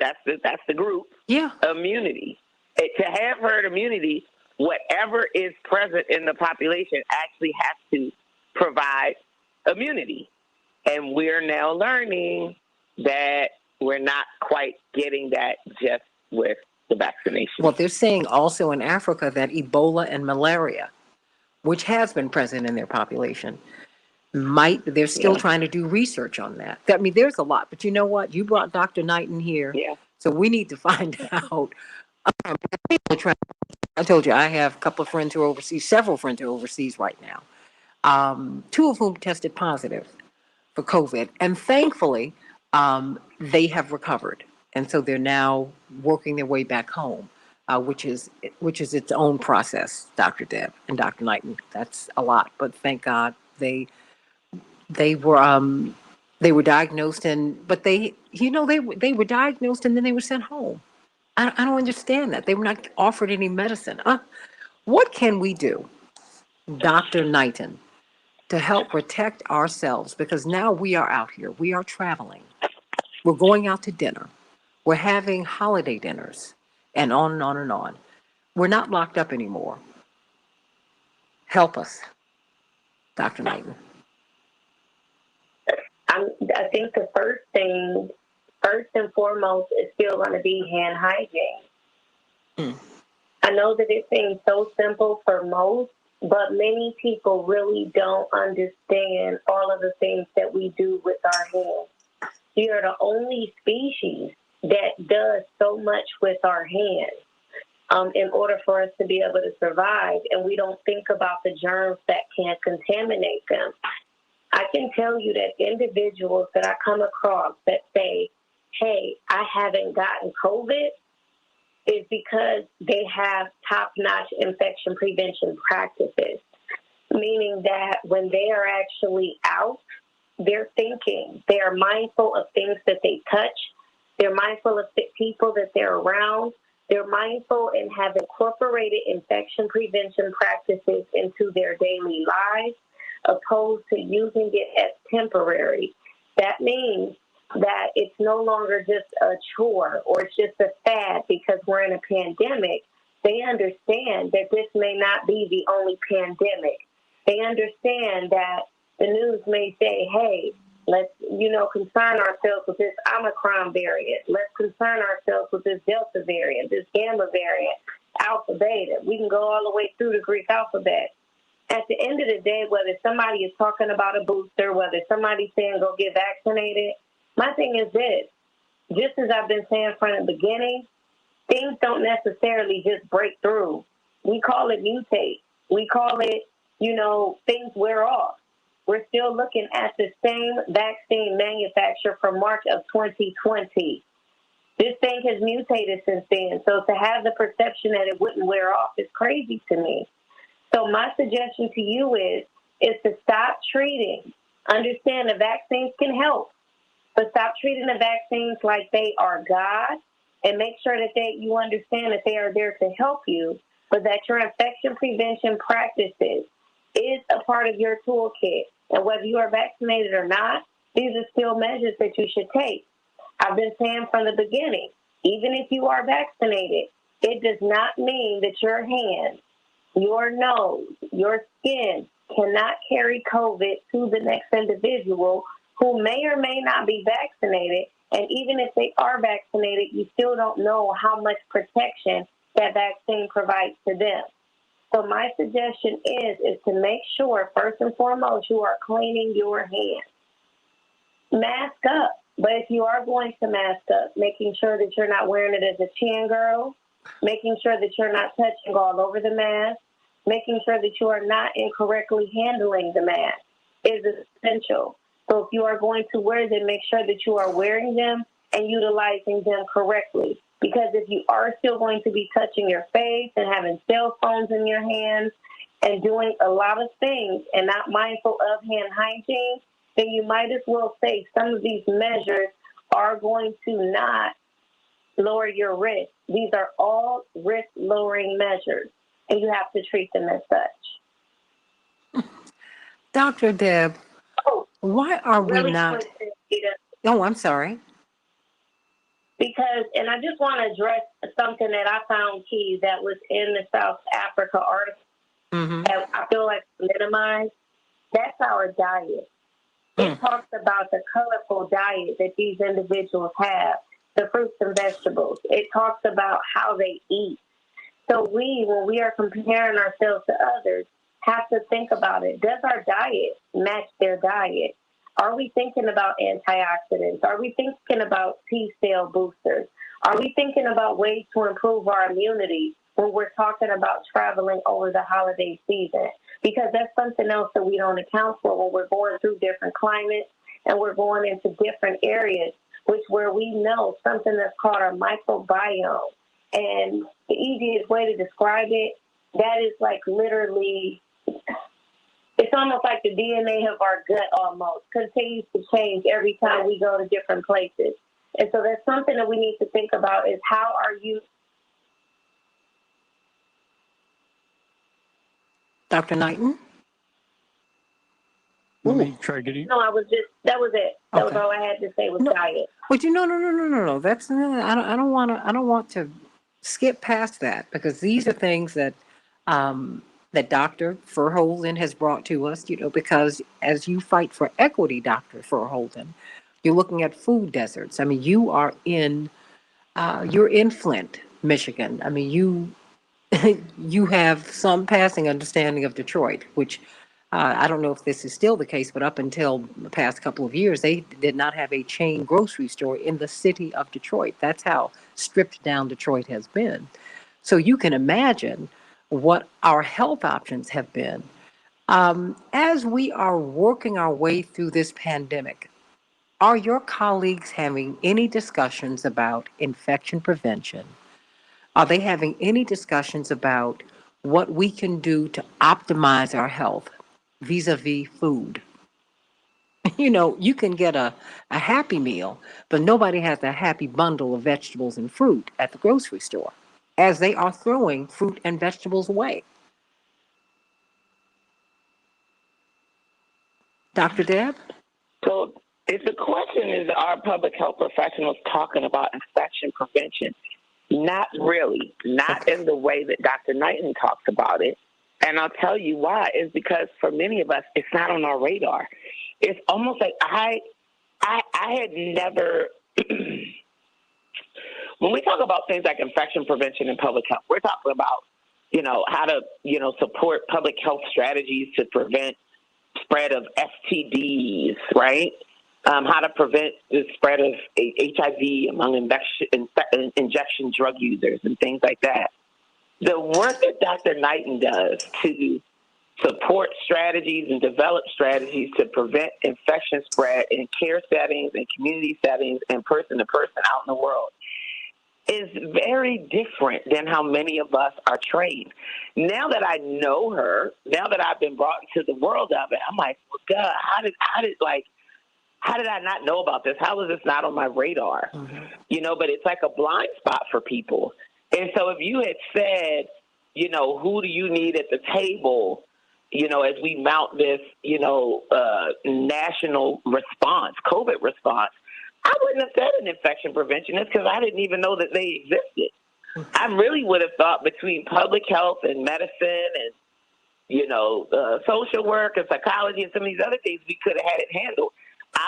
That's the group. Yeah. Immunity. To have herd immunity, whatever is present in the population actually has to provide immunity. And we're now learning that we're not quite getting that just with the vaccination. Well, they're saying also in Africa that Ebola and malaria, which has been present in their population, they're still trying to do research on that. I mean, there's a lot, but you know what? You brought Dr. Knighton here. Yeah. So we need to find out. I told you, I have a couple of friends who are overseas, several friends who are overseas right now. 2 of whom tested positive for COVID. And thankfully, they have recovered. And so they're now working their way back home, which is its own process, Dr. Deb and Dr. Knighton. That's a lot, but thank God they were diagnosed but they were diagnosed and then they were sent home. I don't understand that. They were not offered any medicine. What can we do, Dr. Knighton, to help protect ourselves? Because now we are out here. We are traveling. We're going out to dinner. We're having holiday dinners and on and on and on. We're not locked up anymore. Help us, Dr. Knighton. I think the first and foremost, is still going to be hand hygiene. I know that it seems so simple for most, but many people really don't understand all of the things that we do with our hands. We are the only species that does so much with our hands in order for us to be able to survive, and we don't think about the germs that can contaminate them. I can tell you that individuals that I come across that say, hey, I haven't gotten COVID, is because they have top-notch infection prevention practices, meaning that when they are actually out, they're thinking, they are mindful of things that they touch, they're mindful of the people that they're around, they're mindful and have incorporated infection prevention practices into their daily lives, opposed to using it as temporary. That means that it's no longer just a chore or it's just a fad because we're in a pandemic. They understand that this may not be the only pandemic. They understand that the news may say, hey, let's, concern ourselves with this Omicron variant. Let's concern ourselves with this Delta variant, this Gamma variant, Alpha, Beta. We can go all the way through the Greek alphabet. At the end of the day, whether somebody is talking about a booster, whether somebody's saying go get vaccinated, my thing is this. Just as I've been saying from the beginning, things don't necessarily just break through. We call it mutate. We call it, things wear off. We're still looking at the same vaccine manufacturer from March of 2020. This thing has mutated since then. So to have the perception that it wouldn't wear off is crazy to me. So my suggestion to you is to stop treating. Understand the vaccines can help, but stop treating the vaccines like they are God, and make sure that you understand that they are there to help you, but that your infection prevention practices is a part of your toolkit. And whether you are vaccinated or not, these are still measures that you should take. I've been saying from the beginning, even if you are vaccinated, it does not mean that your hands, your nose, your skin cannot carry COVID to the next individual who may or may not be vaccinated. And even if they are vaccinated, you still don't know how much protection that vaccine provides to them. So my suggestion is to make sure, first and foremost, you are cleaning your hands. Mask up. But if you are going to mask up, making sure that you're not wearing it as a chin girl, making sure that you're not touching all over the mask, making sure that you are not incorrectly handling the mask is essential. So if you are going to wear them, make sure that you are wearing them and utilizing them correctly. Because if you are still going to be touching your face and having cell phones in your hands and doing a lot of things and not mindful of hand hygiene, then you might as well say some of these measures are going to not lower your risk. These are all risk-lowering measures, and you have to treat them as such. Dr. Deb, why are we really not? quick, Oh, I'm sorry. Because, and I just want to address something that I found key that was in the South Africa article that I feel like minimized. That's our diet. It talks about the colorful diet that these individuals have, the fruits and vegetables. It talks about how they eat. So when we are comparing ourselves to others, have to think about it. Does our diet match their diet? Are we thinking about antioxidants? Are we thinking about T-cell boosters? Are we thinking about ways to improve our immunity when we're talking about traveling over the holiday season? Because that's something else that we don't account for when we're going through different climates and we're going into different areas, where we know something that's called our microbiome. And the easiest way to describe it, that is like literally, it's almost like the DNA of our gut almost continues to change every time we go to different places. And so that's something that we need to think about is how are you. Dr. Knighton? Let me try getting. No, that was it. That was all I had to say was diet. But no. That's I don't want to skip past that, because these are things that that Dr. Verholden has brought to us, because as you fight for equity, Dr. Verholden, you're looking at food deserts. I mean, you're in Flint, Michigan. I mean, you have some passing understanding of Detroit, which I don't know if this is still the case, but up until the past couple of years, they did not have a chain grocery store in the city of Detroit. That's how stripped down Detroit has been. So you can imagine what our health options have been. As we are working our way through this pandemic, are your colleagues having any discussions about infection prevention? Are they having any discussions about what we can do to optimize our health vis-a-vis food? You can get a Happy Meal, but nobody has a happy bundle of vegetables and fruit at the grocery store, as they are throwing fruit and vegetables away. Dr. Deb? So if the question is, are public health professionals talking about infection prevention? Not really. Not in the way that Dr. Knighton talks about it. And I'll tell you why. Is because for many of us, it's not on our radar. It's almost like I had never... When we talk about things like infection prevention and public health, we're talking about, how to, support public health strategies to prevent spread of STDs, right? How to prevent the spread of HIV among injection drug users and things like that. The work that Dr. Knighton does to support strategies and develop strategies to prevent infection spread in care settings and community settings and person to person out in the world is very different than how many of us are trained. Now that I know her, now that I've been brought into the world of it, I'm like, well, God, how did I not know about this? How is this not on my radar? Mm-hmm. But it's like a blind spot for people. And so if you had said, who do you need at the table, as we mount this, national response, COVID response, I wouldn't have said an infection preventionist because I didn't even know that they existed. I really would have thought between public health and medicine and, social work and psychology and some of these other things, we could have had it handled.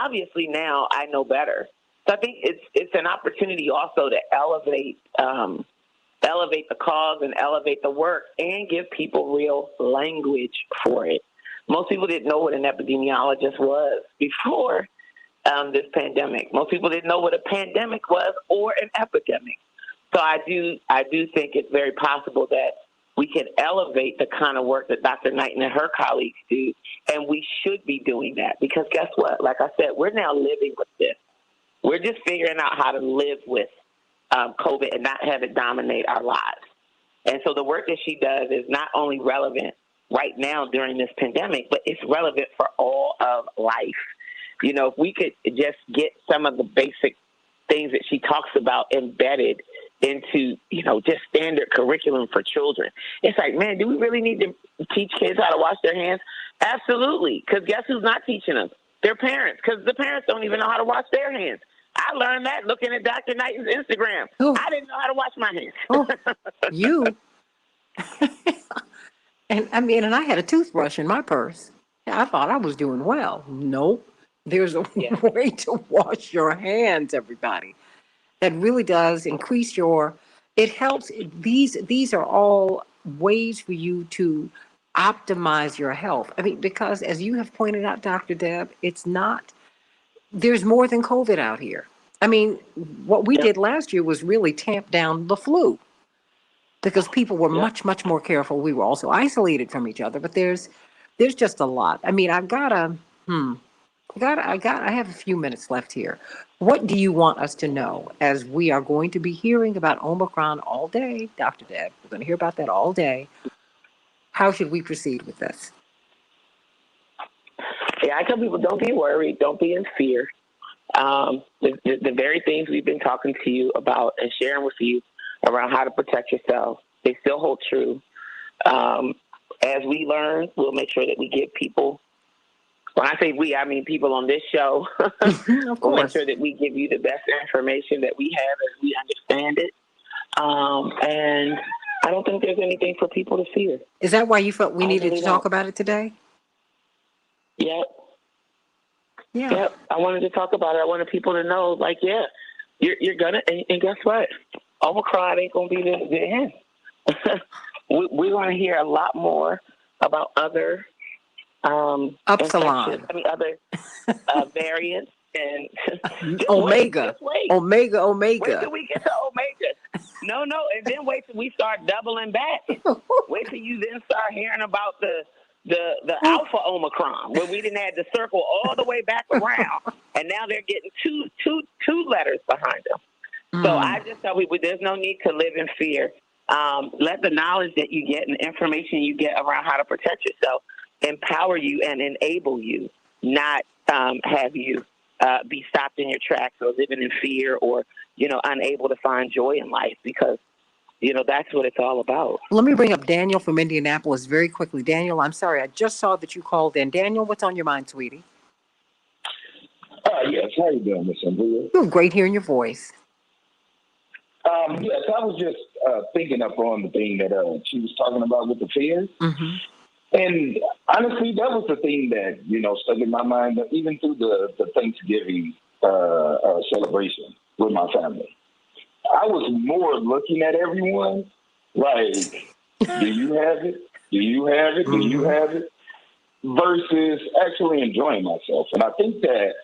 Obviously now I know better. So I think it's an opportunity also to elevate the cause and elevate the work and give people real language for it. Most people didn't know what an epidemiologist was before this pandemic. Most people didn't know what a pandemic was or an epidemic. So I do think it's very possible that we can elevate the kind of work that Dr. Knighton and her colleagues do, and we should be doing that because guess what? Like I said, we're now living with this. We're just figuring out how to live with COVID and not have it dominate our lives. And so the work that she does is not only relevant right now during this pandemic, but it's relevant for all of life. If we could just get some of the basic things that she talks about embedded into, just standard curriculum for children. It's like, man, do we really need to teach kids how to wash their hands? Absolutely. Because guess who's not teaching them? Their parents, because the parents don't even know how to wash their hands. I learned that looking at Dr. Knighton's Instagram. Ooh. I didn't know how to wash my hands. Oh, you. And I had a toothbrush in my purse. I thought I was doing well. Nope. There's a way to wash your hands, everybody. That really does increase it helps. These are all ways for you to optimize your health. Because as you have pointed out, Dr. Deb, there's more than COVID out here. What we did last year was really tamp down the flu because people were much, much more careful. We were also isolated from each other, but there's just a lot. I have a few minutes left here. What do you want us to know as we are going to be hearing about Omicron all day, Dr. Deb? We're going to hear about that all day. How should we proceed with this? Yeah, I tell people, don't be worried. Don't be in fear. The very things we've been talking to you about and sharing with you around how to protect yourself, they still hold true. As we learn, we'll make sure that we give people, when I say we, I mean people on this show, we'll make sure that we give you the best information that we have as we understand it. And I don't think there's anything for people to fear. Is that why you felt we needed to talk about it today? Yep. Yeah. Yep. I wanted to talk about it. I wanted people to know, like, you're gonna, and guess what? Omicron ain't gonna be the end. We're gonna hear a lot more about other Upsilon. other variants and Omega. Omega. Wait till we get to Omega. No, and then wait till we start doubling back. Wait till you then start hearing about the Alpha Omicron, where we didn't have to circle all the way back around, and now they're getting two letters behind them. So I just tell people there's no need to live in fear. Let the knowledge that you get and information you get around how to protect yourself empower you and enable you, not have you be stopped in your tracks or living in fear or, unable to find joy in life, because, that's what it's all about. Let me bring up Daniel from Indianapolis very quickly. Daniel, I'm sorry, I just saw that you called in. Daniel, what's on your mind, sweetie? Yes, how you doing, Miss Santita? You're great hearing your voice. Yes, I was just thinking up on the thing that she was talking about with the fears. Mm-hmm. And honestly, that was the thing that, stuck in my mind, even through the Thanksgiving celebration with my family. I was more looking at everyone like, do you have it? Do you have it? Do you have it? Versus actually enjoying myself. And I think that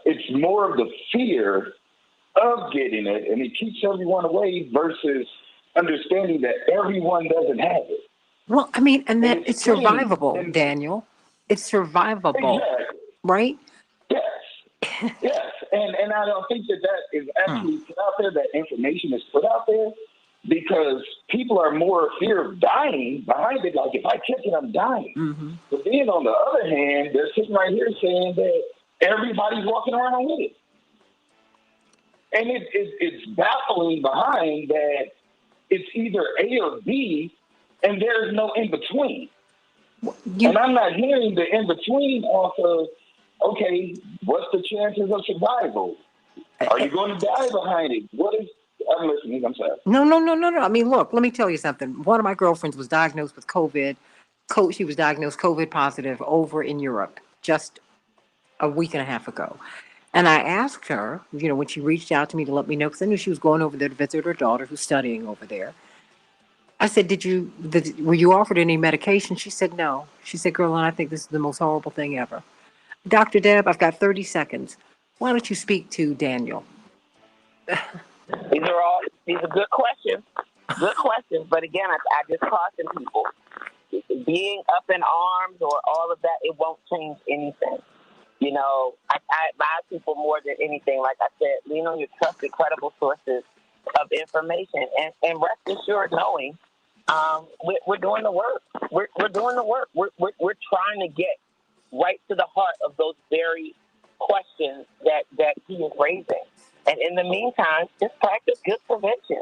it's more of the fear of getting it, and it keeps everyone away versus understanding that everyone doesn't have it. Well, I mean, and that it's strange. survivable, Daniel. It's survivable, Exactly. right? Yes. Yes. And I don't think that is actually put out there, that information is put out there because people are more fear of dying behind it. Like, if I catch it, I'm dying. Mm-hmm. But then on the other hand, they're sitting right here saying that everybody's walking around with it. And it's baffling behind that it's either A or B, and there's no in between. And I'm not hearing the in between off of, okay, what's the chances of survival? Are you going to die behind it? What is? I'm listening. I'm sorry. No. I mean, look, let me tell you something. One of my girlfriends was diagnosed with COVID. She was diagnosed COVID positive over in Europe just a week and a half ago. And I asked her, when she reached out to me to let me know, because I knew she was going over there to visit her daughter who's studying over there. I said, were you offered any medication? She said, no. She said, girl, I think this is the most horrible thing ever. Dr. Deb, I've got 30 seconds. Why don't you speak to Daniel? These are good questions. Good questions. But again, I just caution people. Being up in arms or all of that, it won't change anything. I advise people more than anything. Like I said, lean on your trusted, credible sources of information, and rest assured knowing we're doing the work. We're doing the work. We're trying to get right to the heart of those very questions that he is raising. And in the meantime, just practice good prevention.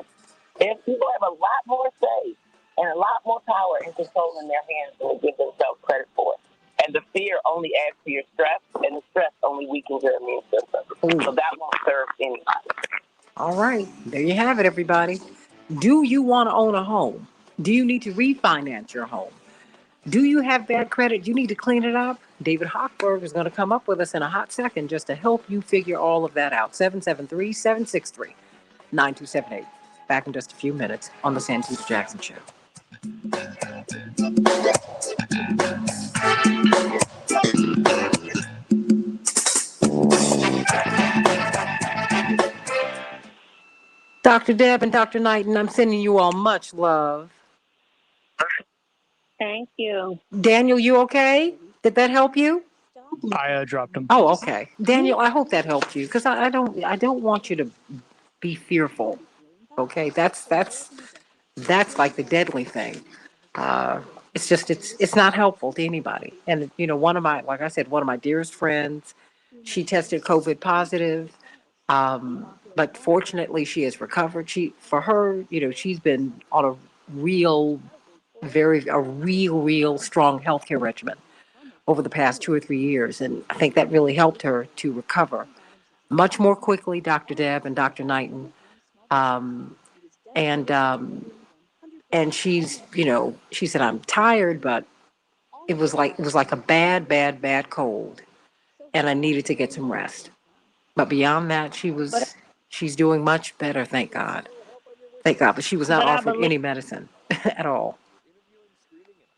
If people have a lot more say and a lot more power and control in their hands than they give themselves credit for. And the fear only adds to your stress, and the stress only weakens your immune system. So that won't serve anybody. All right. There you have it, everybody. Do you want to own a home? Do you need to refinance your home? Do you have bad credit? You need to clean it up? David Hochberg is going to come up with us in a hot second just to help you figure all of that out. 773-763-9278. Back in just a few minutes on the Santita Jackson Show. Dr. Deb and Dr. Knighton, I'm sending you all much love. Thank you. Daniel, you okay? Did that help you? I dropped him. Oh, okay. Daniel, I hope that helped you because I don't want you to be fearful. Okay, that's like the deadly thing. It's not helpful to anybody. And like I said, one of my dearest friends, she tested COVID positive. But fortunately she has recovered. For her, she's been on a real strong healthcare regimen over the past 2 or 3 years. And I think that really helped her to recover much more quickly, Dr. Deb and Dr. Knighton. Um, and, um, and she said, I'm tired, but it was like a bad cold. And I needed to get some rest. But beyond that, she's doing much better. Thank God. Thank God. But she was not offered any medicine at all.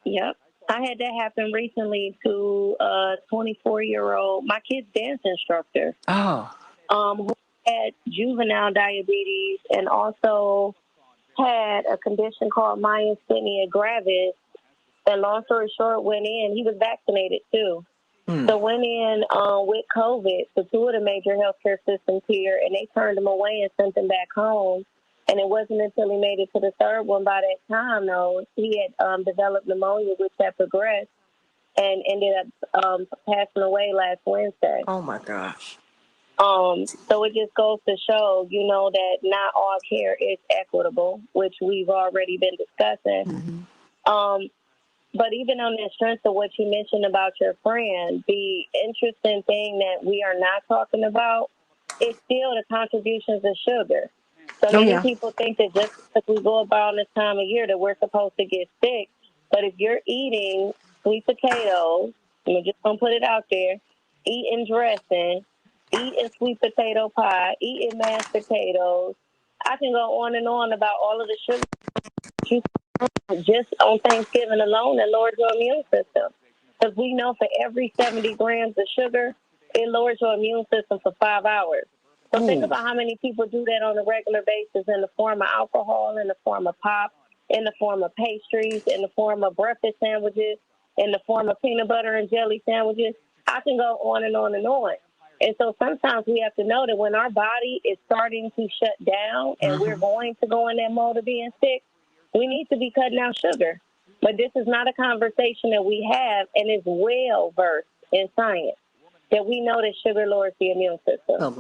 Yep. I had that happen recently to a 24-year-old, my kid's dance instructor. Oh. Who had juvenile diabetes and also had a condition called myasthenia gravis. And long story short, went in. He was vaccinated too. So went in with COVID to two of the major healthcare systems here, and they turned him away and sent him back home. And it wasn't until he made it to the third one by that time, though, he had developed pneumonia, which had progressed, and ended up passing away last Wednesday. Oh, my gosh. So it just goes to show, that not all care is equitable, which we've already been discussing. But even on the strength of what you mentioned about your friend, the interesting thing that we are not talking about is still the contributions of sugar. So many people think that just because we go about this time of year that we're supposed to get sick. But if you're eating sweet potatoes, I'm just going to put it out there, eating dressing, eating sweet potato pie, eating mashed potatoes, I can go on and on about all of the sugar just on Thanksgiving alone that lowers your immune system. Because we know for every 70 grams of sugar, it lowers your immune system for 5 hours. So think about how many people do that on a regular basis in the form of alcohol, in the form of pop, in the form of pastries, in the form of breakfast sandwiches, in the form of peanut butter and jelly sandwiches. I can go on and on and on. And so sometimes we have to know that when our body is starting to shut down and we're going to go in that mode of being sick, we need to be cutting out sugar. But this is not a conversation that we have and is well versed in science, that we know that sugar lowers the immune system. Well,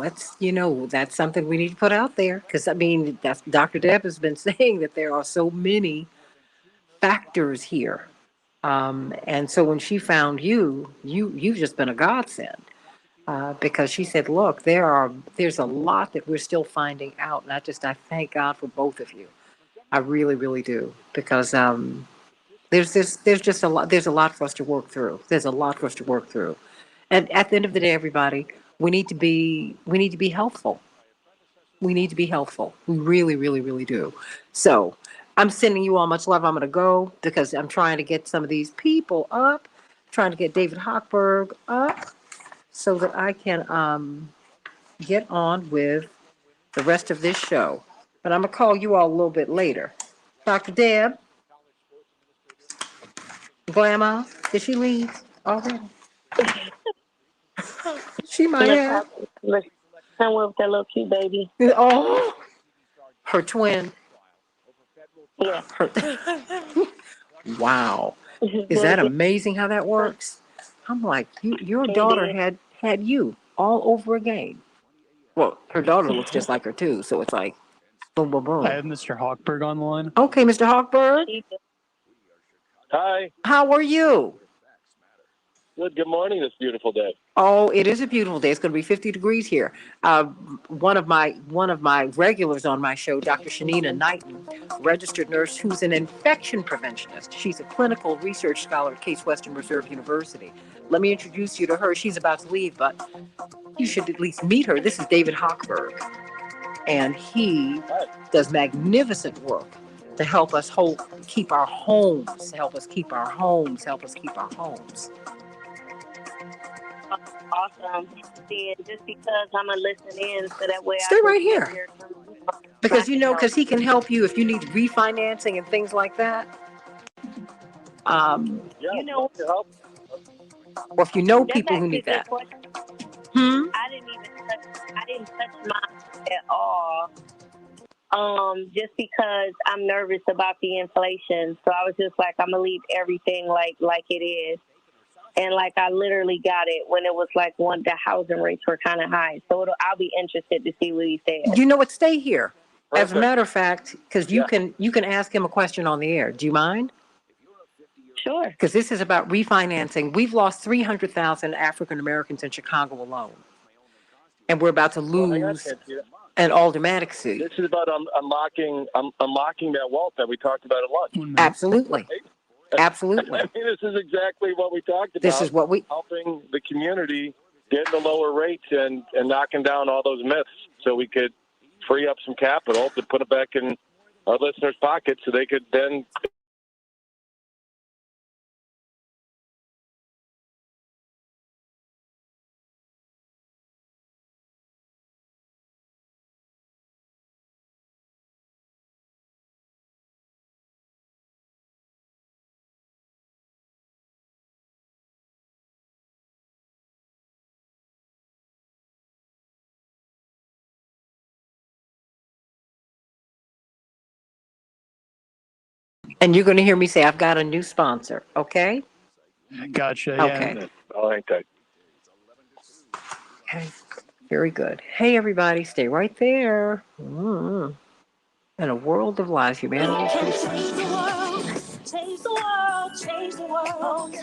that's something we need to put out there. Because, I mean, that's, Dr. Deb has been saying that there are so many factors here. And so when she found you've just been a godsend. Because she said, look, there's a lot that we're still finding out. And I thank God for both of you. I really, really do. Because there's just a lot. There's a lot for us to work through. And at the end of the day, everybody, we need to be healthful. We need to be healthful. We really, really, really do. So I'm sending you all much love. I'm going to go because I'm trying to get some of these people up, trying to get David Hochberg up so that I can get on with the rest of this show. But I'm going to call you all a little bit later. Dr. Deb, Grandma, did she leave already? She might have. Somewhere with that little cute baby. Oh, her twin. Yeah. Wow. Is that amazing how that works? I'm like, your daughter had you all over again. Well, her daughter looks just like her too, so it's like boom, boom, boom. I have Mr. Hochberg on the line. Okay, Mr. Hochberg. Hi. How are you? Good morning this beautiful day. Oh, it is a beautiful day. It's going to be 50 degrees here. One of my regulars on my show, Dr. Shanina Knighton, registered nurse who's an infection preventionist. She's a clinical research scholar at Case Western Reserve University. Let me introduce you to her. She's about to leave, but you should at least meet her. This is David Hochberg, and he does magnificent work to help us keep our homes, help us keep our homes. Awesome. Just because I'm going to listen in so that way Stay right here. Because he can help you if you need refinancing and things like that. Or if you know people who need that. I didn't touch mine at all. Just because I'm nervous about the inflation. So I was just like, I'm gonna leave everything like it is. And like I literally got it when it was like the housing rates were kind of high. So I'll be interested to see what he says. You know what? Stay here. As a matter of fact, because you can ask him a question on the air. Do you mind? Sure. Because this is about refinancing. We've lost 300,000 African Americans in Chicago alone, and we're about to lose an aldermanic seat. This is about unlocking that wealth that we talked about at lunch. Absolutely. Right? Absolutely. I mean, this is exactly what we talked about. This is what helping the community get the lower rates and knocking down all those myths so we could free up some capital to put it back in our listeners' pockets so they could then. And you're going to hear me say, I've got a new sponsor, okay? Gotcha. Okay. Yeah. All right, good. Okay. Very good. Hey, everybody, stay right there. In a world of lies, humanity. Change the world, change the world, change the world. We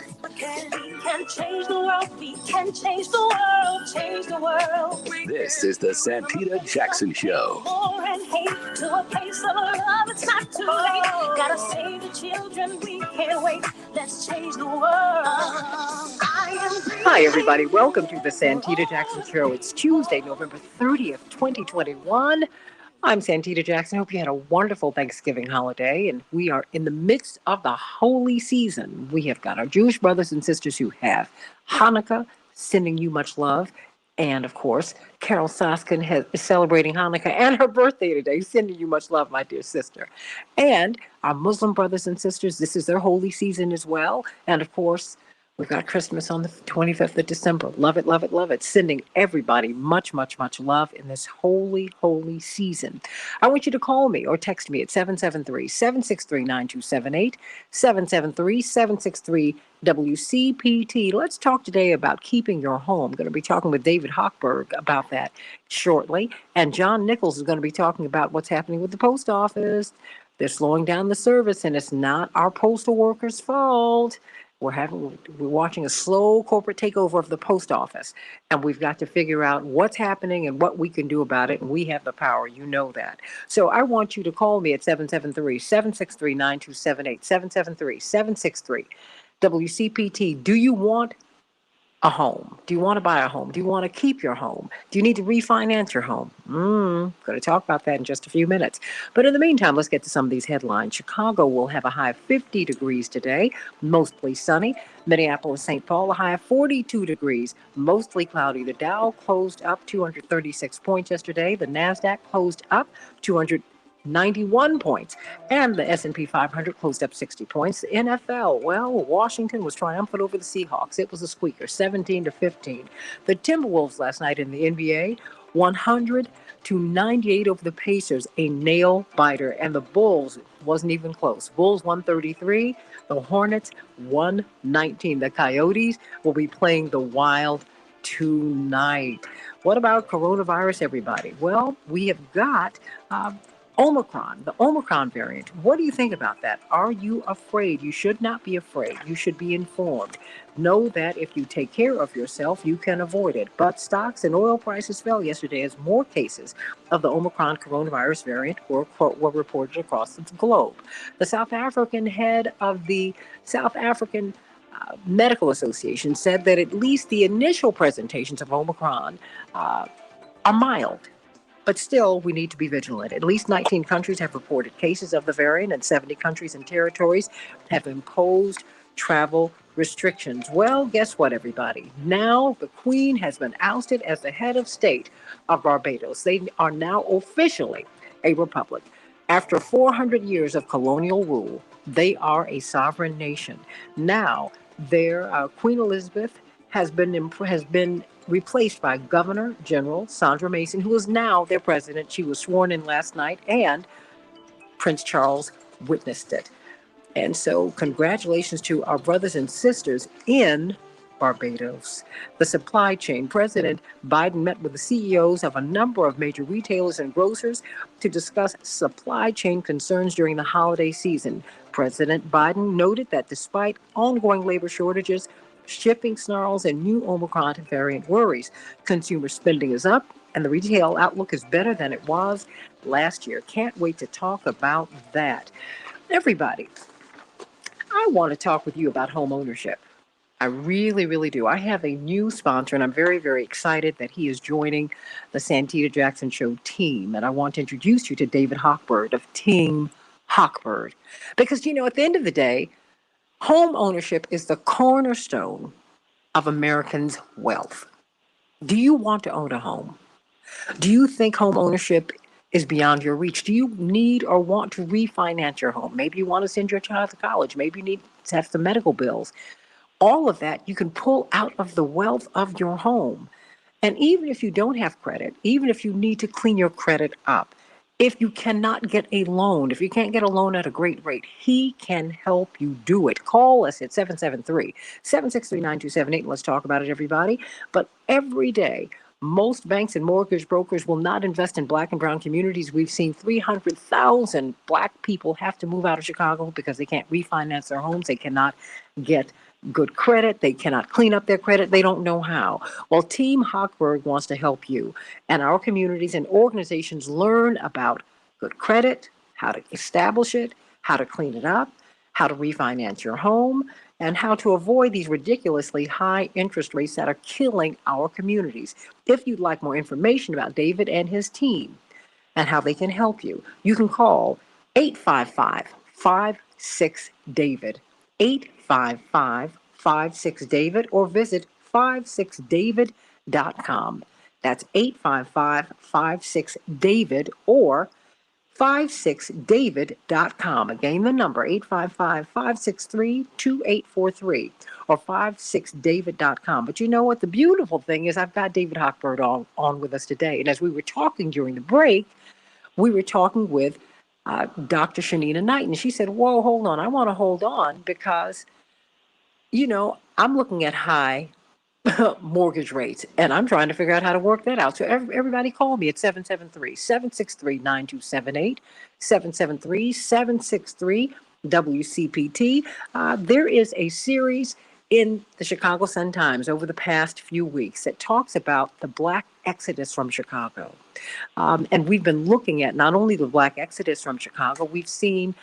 can change the world. We can change the world. Change the world. This is the Santita Jackson Show. War and hate to a place of love. It's not too late. Gotta save the children. We can't wait. Let's change the world. Hi, everybody. Welcome to the Santita Jackson Show. It's Tuesday, November 30th, 2021. I'm Santita Jackson. Hope you had a wonderful Thanksgiving holiday, and we are in the midst of the holy season. We have got our Jewish brothers and sisters who have Hanukkah, sending you much love. And, of course, Carol Saskin is celebrating Hanukkah and her birthday today, sending you much love, my dear sister. And our Muslim brothers and sisters, this is their holy season as well. And, of course, we've got Christmas on the 25th of December. Love it, love it, love it. Sending everybody much, much, much love in this holy, holy season. I want you to call me or text me at 773-763-9278, 773-763-WCPT. Let's talk today about keeping your home. I'm going to be talking with David Hochberg about that shortly. And John Nichols is going to be talking about what's happening with the post office. They're slowing down the service, and it's not our postal workers' fault. We're watching a slow corporate takeover of the post office, and we've got to figure out what's happening and what we can do about it, and we have the power. You know that. So I want you to call me at 773-763-9278, 773-763-WCPT. Do you want a home? Do you want to buy a home? Do you want to keep your home? Do you need to refinance your home? Going to talk about that in just a few minutes. But in the meantime, let's get to some of these headlines. Chicago will have a high of 50 degrees today, mostly sunny. Minneapolis, St. Paul, a high of 42 degrees, mostly cloudy. The Dow closed up 236 points yesterday. The NASDAQ closed up 291 points, and the S&P 500 closed up 60 points. The NFL, well, Washington was triumphant over the Seahawks. It was a squeaker, 17-15. The Timberwolves last night in the NBA, 100-98 over the Pacers, a nail biter. And the Bulls wasn't even close. Bulls 133, the Hornets 119. The Coyotes will be playing the Wild tonight. What about coronavirus, everybody? Well, we have got Omicron, the Omicron variant. What do you think about that? Are you afraid? You should not be afraid. You should be informed. Know that if you take care of yourself, you can avoid it. But stocks and oil prices fell yesterday as more cases of the Omicron coronavirus variant were reported across the globe. The South African head of the South African Medical Association said that at least the initial presentations of Omicron are mild. But still, we need to be vigilant. At least 19 countries have reported cases of the variant, and 70 countries and territories have imposed travel restrictions. Well, guess what, everybody? Now the Queen has been ousted as the head of state of Barbados. They are now officially a republic. After 400 years of colonial rule, they are a sovereign nation. Now, their Queen Elizabeth has been replaced by Governor General Sandra Mason, who is now their president. She was sworn in last night, and Prince Charles witnessed it. And so congratulations to our brothers and sisters in Barbados. The supply chain. President Biden met with the CEOs of a number of major retailers and grocers to discuss supply chain concerns during the holiday season. President Biden noted that despite ongoing labor shortages, shipping snarls, and new Omicron variant worries, consumer spending is up, and the retail outlook is better than it was last year. Can't wait to talk about that. Everybody, I want to talk with you about home ownership. I really, really do. I have a new sponsor, and I'm very, very excited that he is joining the Santita Jackson Show team. And I want to introduce you to David Hochberg of Team Hochberg. Because, you know, at the end of the day, home ownership is the cornerstone of Americans' wealth. Do you want to own a home? Do you think home ownership is beyond your reach? Do you need or want to refinance your home? Maybe you want to send your child to college. Maybe you need to have some medical bills. All of that you can pull out of the wealth of your home. And even if you don't have credit, even if you need to clean your credit up, if you cannot get a loan, if you can't get a loan at a great rate, he can help you do it. Call us at 773-763-9278. Let's talk about it, everybody. But every day, Most banks and mortgage brokers will not invest in Black and brown communities. We've seen 300,000 Black people have to move out of Chicago because they can't refinance their homes. They cannot get good credit. They cannot clean up their credit. They don't know how. Well, Team Hochberg wants to help you. And our communities and organizations learn about good credit, how to establish it, how to clean it up, how to refinance your home, and how to avoid these ridiculously high interest rates that are killing our communities. If you'd like more information about David and his team and how they can help you, you can call 855-56-DAVID, 855-56-DAVID, or visit 56david.com. That's 855-56-DAVID or 56david.com. Again, the number 855-563-2843 or 56david.com. But you know what? The beautiful thing is I've got David Hochberg on with us today. And as we were talking during the break, we were talking with Dr. Shanina Knight. And she said, whoa, hold on. I want to hold on because, I'm looking at high mortgage rates, and I'm trying to figure out how to work that out. So everybody call me at 773-763-9278, 773-763-WCPT. There is a series in the Chicago Sun-Times over the past few weeks that talks about the Black exodus from Chicago. And we've been looking at not only the Black exodus from Chicago, we've seen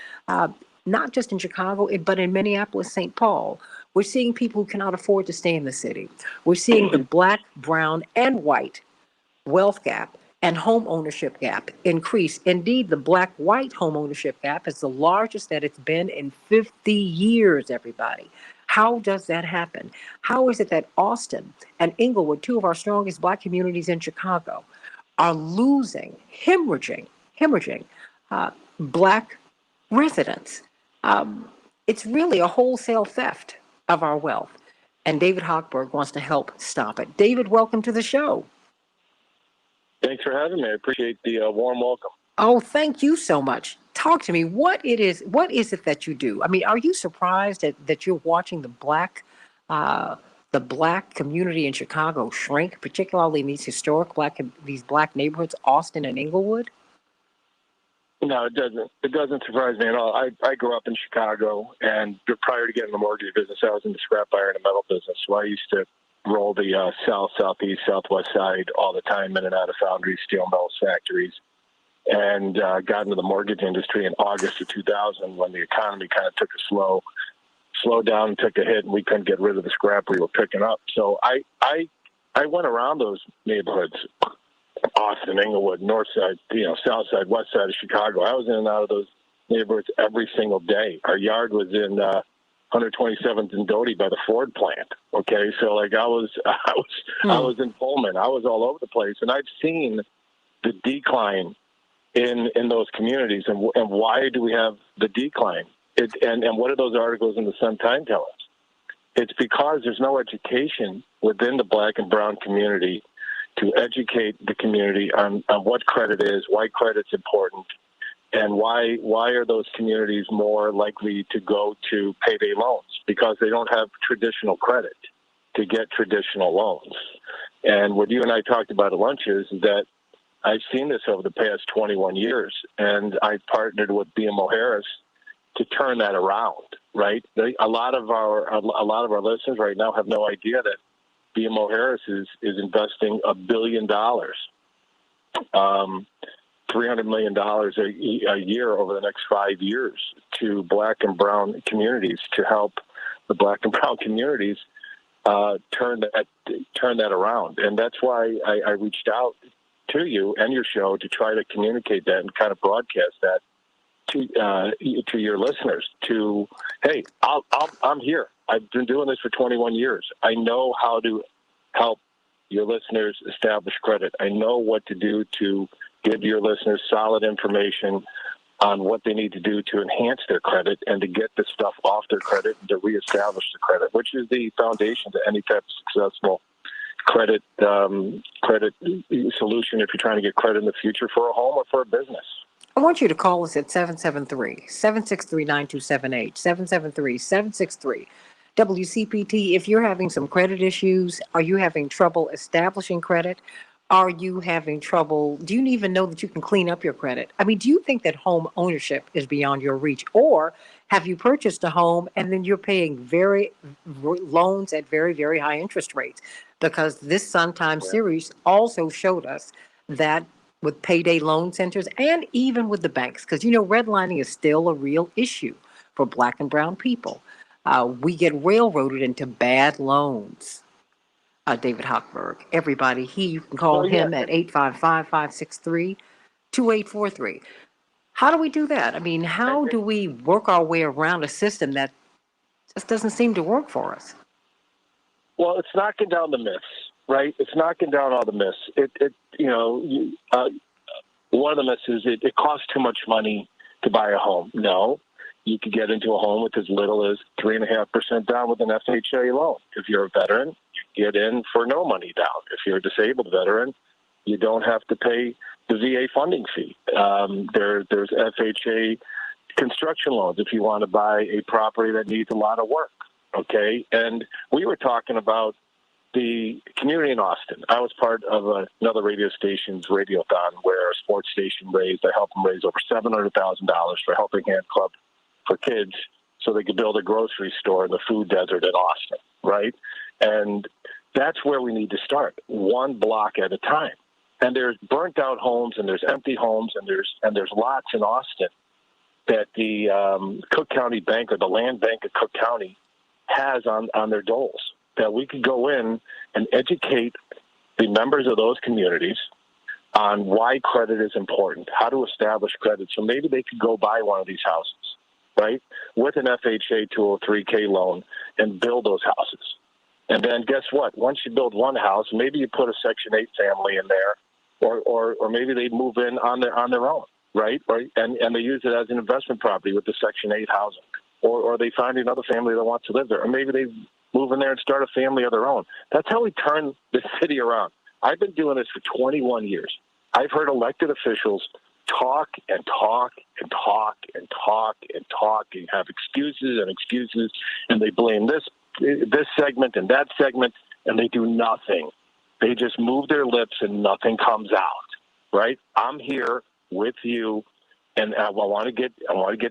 not just in Chicago, but in Minneapolis, St. Paul. We're seeing people who cannot afford to stay in the city. We're seeing the Black, brown, and white wealth gap and home ownership gap increase. Indeed, the Black-white home ownership gap is the largest that it's been in 50 years, everybody. How does that happen? How is it that Austin and Inglewood, two of our strongest Black communities in Chicago, are losing, hemorrhaging Black residents? It's really a wholesale theft of our wealth. And David Hochberg wants to help stop it. David, welcome to the show. Thanks for having me. I appreciate the warm welcome. Oh, thank you so much. Talk to me. What is it that you do? I mean, are you surprised that you're watching the Black community in Chicago shrink, particularly in these historic these Black neighborhoods, Austin and Inglewood? No, it doesn't. It doesn't surprise me at all. I grew up in Chicago, and prior to getting in the mortgage business, I was in the scrap iron and metal business. So I used to roll the south, southeast, southwest side all the time, in and out of foundries, steel mills, factories, and got into the mortgage industry in August of 2000 when the economy kind of took a slowed down and took a hit, and we couldn't get rid of the scrap we were picking up. So I went around those neighborhoods. Austin, Inglewood, North Side, South Side, West Side of Chicago. I was in and out of those neighborhoods every single day. Our yard was in 127th and Doty by the Ford plant. Okay, so like I was in Pullman. I was all over the place, and I've seen the decline in those communities. And why do we have the decline? And what do those articles in the Sun-Times tell us? It's because there's no education within the Black and brown community to educate the community on what credit is, why credit's important, and why are those communities more likely to go to payday loans? Because they don't have traditional credit to get traditional loans. And what you and I talked about at lunch is that I've seen this over the past 21 years, and I've partnered with BMO Harris to turn that around. Right? A lot of our listeners right now have no idea that BMO Harris is investing $1 billion, $300 million a year over the next 5 years to Black and brown communities to help the Black and brown communities turn that around. And that's why I reached out to you and your show to try to communicate that and kind of broadcast that to your listeners. Hey, I'm here. I've been doing this for 21 years. I know how to help your listeners establish credit. I know what to do to give your listeners solid information on what they need to do to enhance their credit and to get the stuff off their credit and to reestablish the credit, which is the foundation to any type of successful credit solution if you're trying to get credit in the future for a home or for a business. I want you to call us at 773-763-9278, 773-763. WCPT, if you're having some credit issues, are you having trouble establishing credit? are you having trouble? Do you even know that you can clean up your credit? I mean, do you think that home ownership is beyond your reach? Or have you purchased a home and then you're paying loans at very, very high interest rates? Because this Sun Times series also showed us that with payday loan centers and even with the banks, because redlining is still a real issue for Black and brown people. We get railroaded into bad loans. David Hochberg. Everybody, you can call him at 855-563-2843. How do we do that? I mean, how do we work our way around a system that just doesn't seem to work for us? Well, it's knocking down the myths, right? It's knocking down all the myths. One of the myths is it costs too much money to buy a home. No, you could get into a home with as little as 3.5% down with an FHA loan. If you're a veteran, you get in for no money down. If you're a disabled veteran, you don't have to pay the VA funding fee. There's FHA construction loans if you want to buy a property that needs a lot of work. Okay, and we were talking about the community in Austin. I was part of another radio station's radiothon where a sports station I helped them raise over $700,000 for Helping Hand Club for kids so they could build a grocery store in the food desert in Austin, right? And that's where we need to start, one block at a time. And there's burnt out homes and there's empty homes and there's lots in Austin that the Cook County Bank or the Land Bank of Cook County has on their doles that we could go in and educate the members of those communities on why credit is important, how to establish credit. So maybe they could go buy one of these houses, right, with an FHA 203K loan and build those houses. And then guess what? Once you build one house, maybe you put a Section 8 family in there, or maybe they move in on their own, right? And they use it as an investment property with the Section 8 housing. Or they find another family that wants to live there. Or maybe they move in there and start a family of their own. That's how we turn the city around. I've been doing this for 21 years. I've heard elected officials talk and talk and talk and talk and talk and have excuses, and they blame this segment and that segment, and they do nothing. They just move their lips and nothing comes out, right? I'm here with you, and I want to get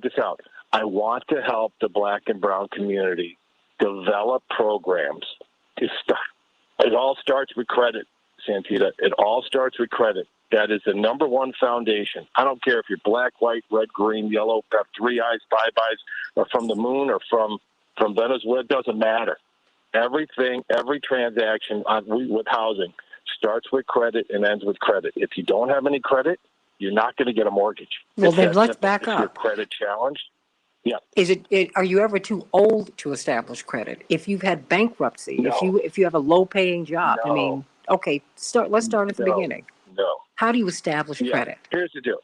this out. I want to help the Black and brown community develop programs to start. It all starts with credit, Santita. It all starts with credit. That is the number one foundation. I don't care if you're black, white, red, green, yellow, have 3 eyes, 5 eyes, or from the moon or from Venezuela. It doesn't matter. Everything, every transaction with housing starts with credit and ends with credit. If you don't have any credit, you're not going to get a mortgage. Well, then let's back up. If you're credit challenged, yeah. Are you ever too old to establish credit? If you've had bankruptcy, no. if you have a low-paying job, No. I mean, okay, let's start at the beginning. No. How do you establish credit? Here's the deal.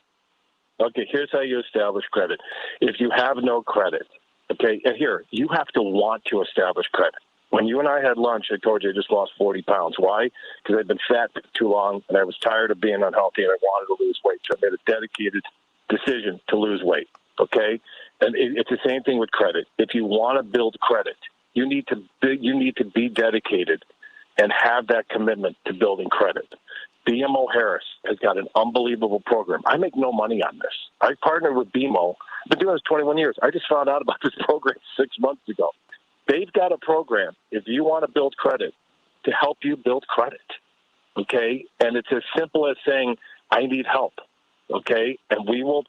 Okay, here's how you establish credit. If you have no credit, okay, and here, you have to want to establish credit. When you and I had lunch, I told you I just lost 40 pounds. Why? Because I'd been fat for too long, and I was tired of being unhealthy, and I wanted to lose weight. So I made a dedicated decision to lose weight, okay? And it's the same thing with credit. If you want to build credit, you need to be dedicated and have that commitment to building credit. BMO Harris has got an unbelievable program. I make no money on this. I partnered with BMO. I've been doing this 21 years. I just found out about this program 6 months ago. They've got a program, if you want to build credit, to help you build credit, okay? And it's as simple as saying, I need help, okay? And we will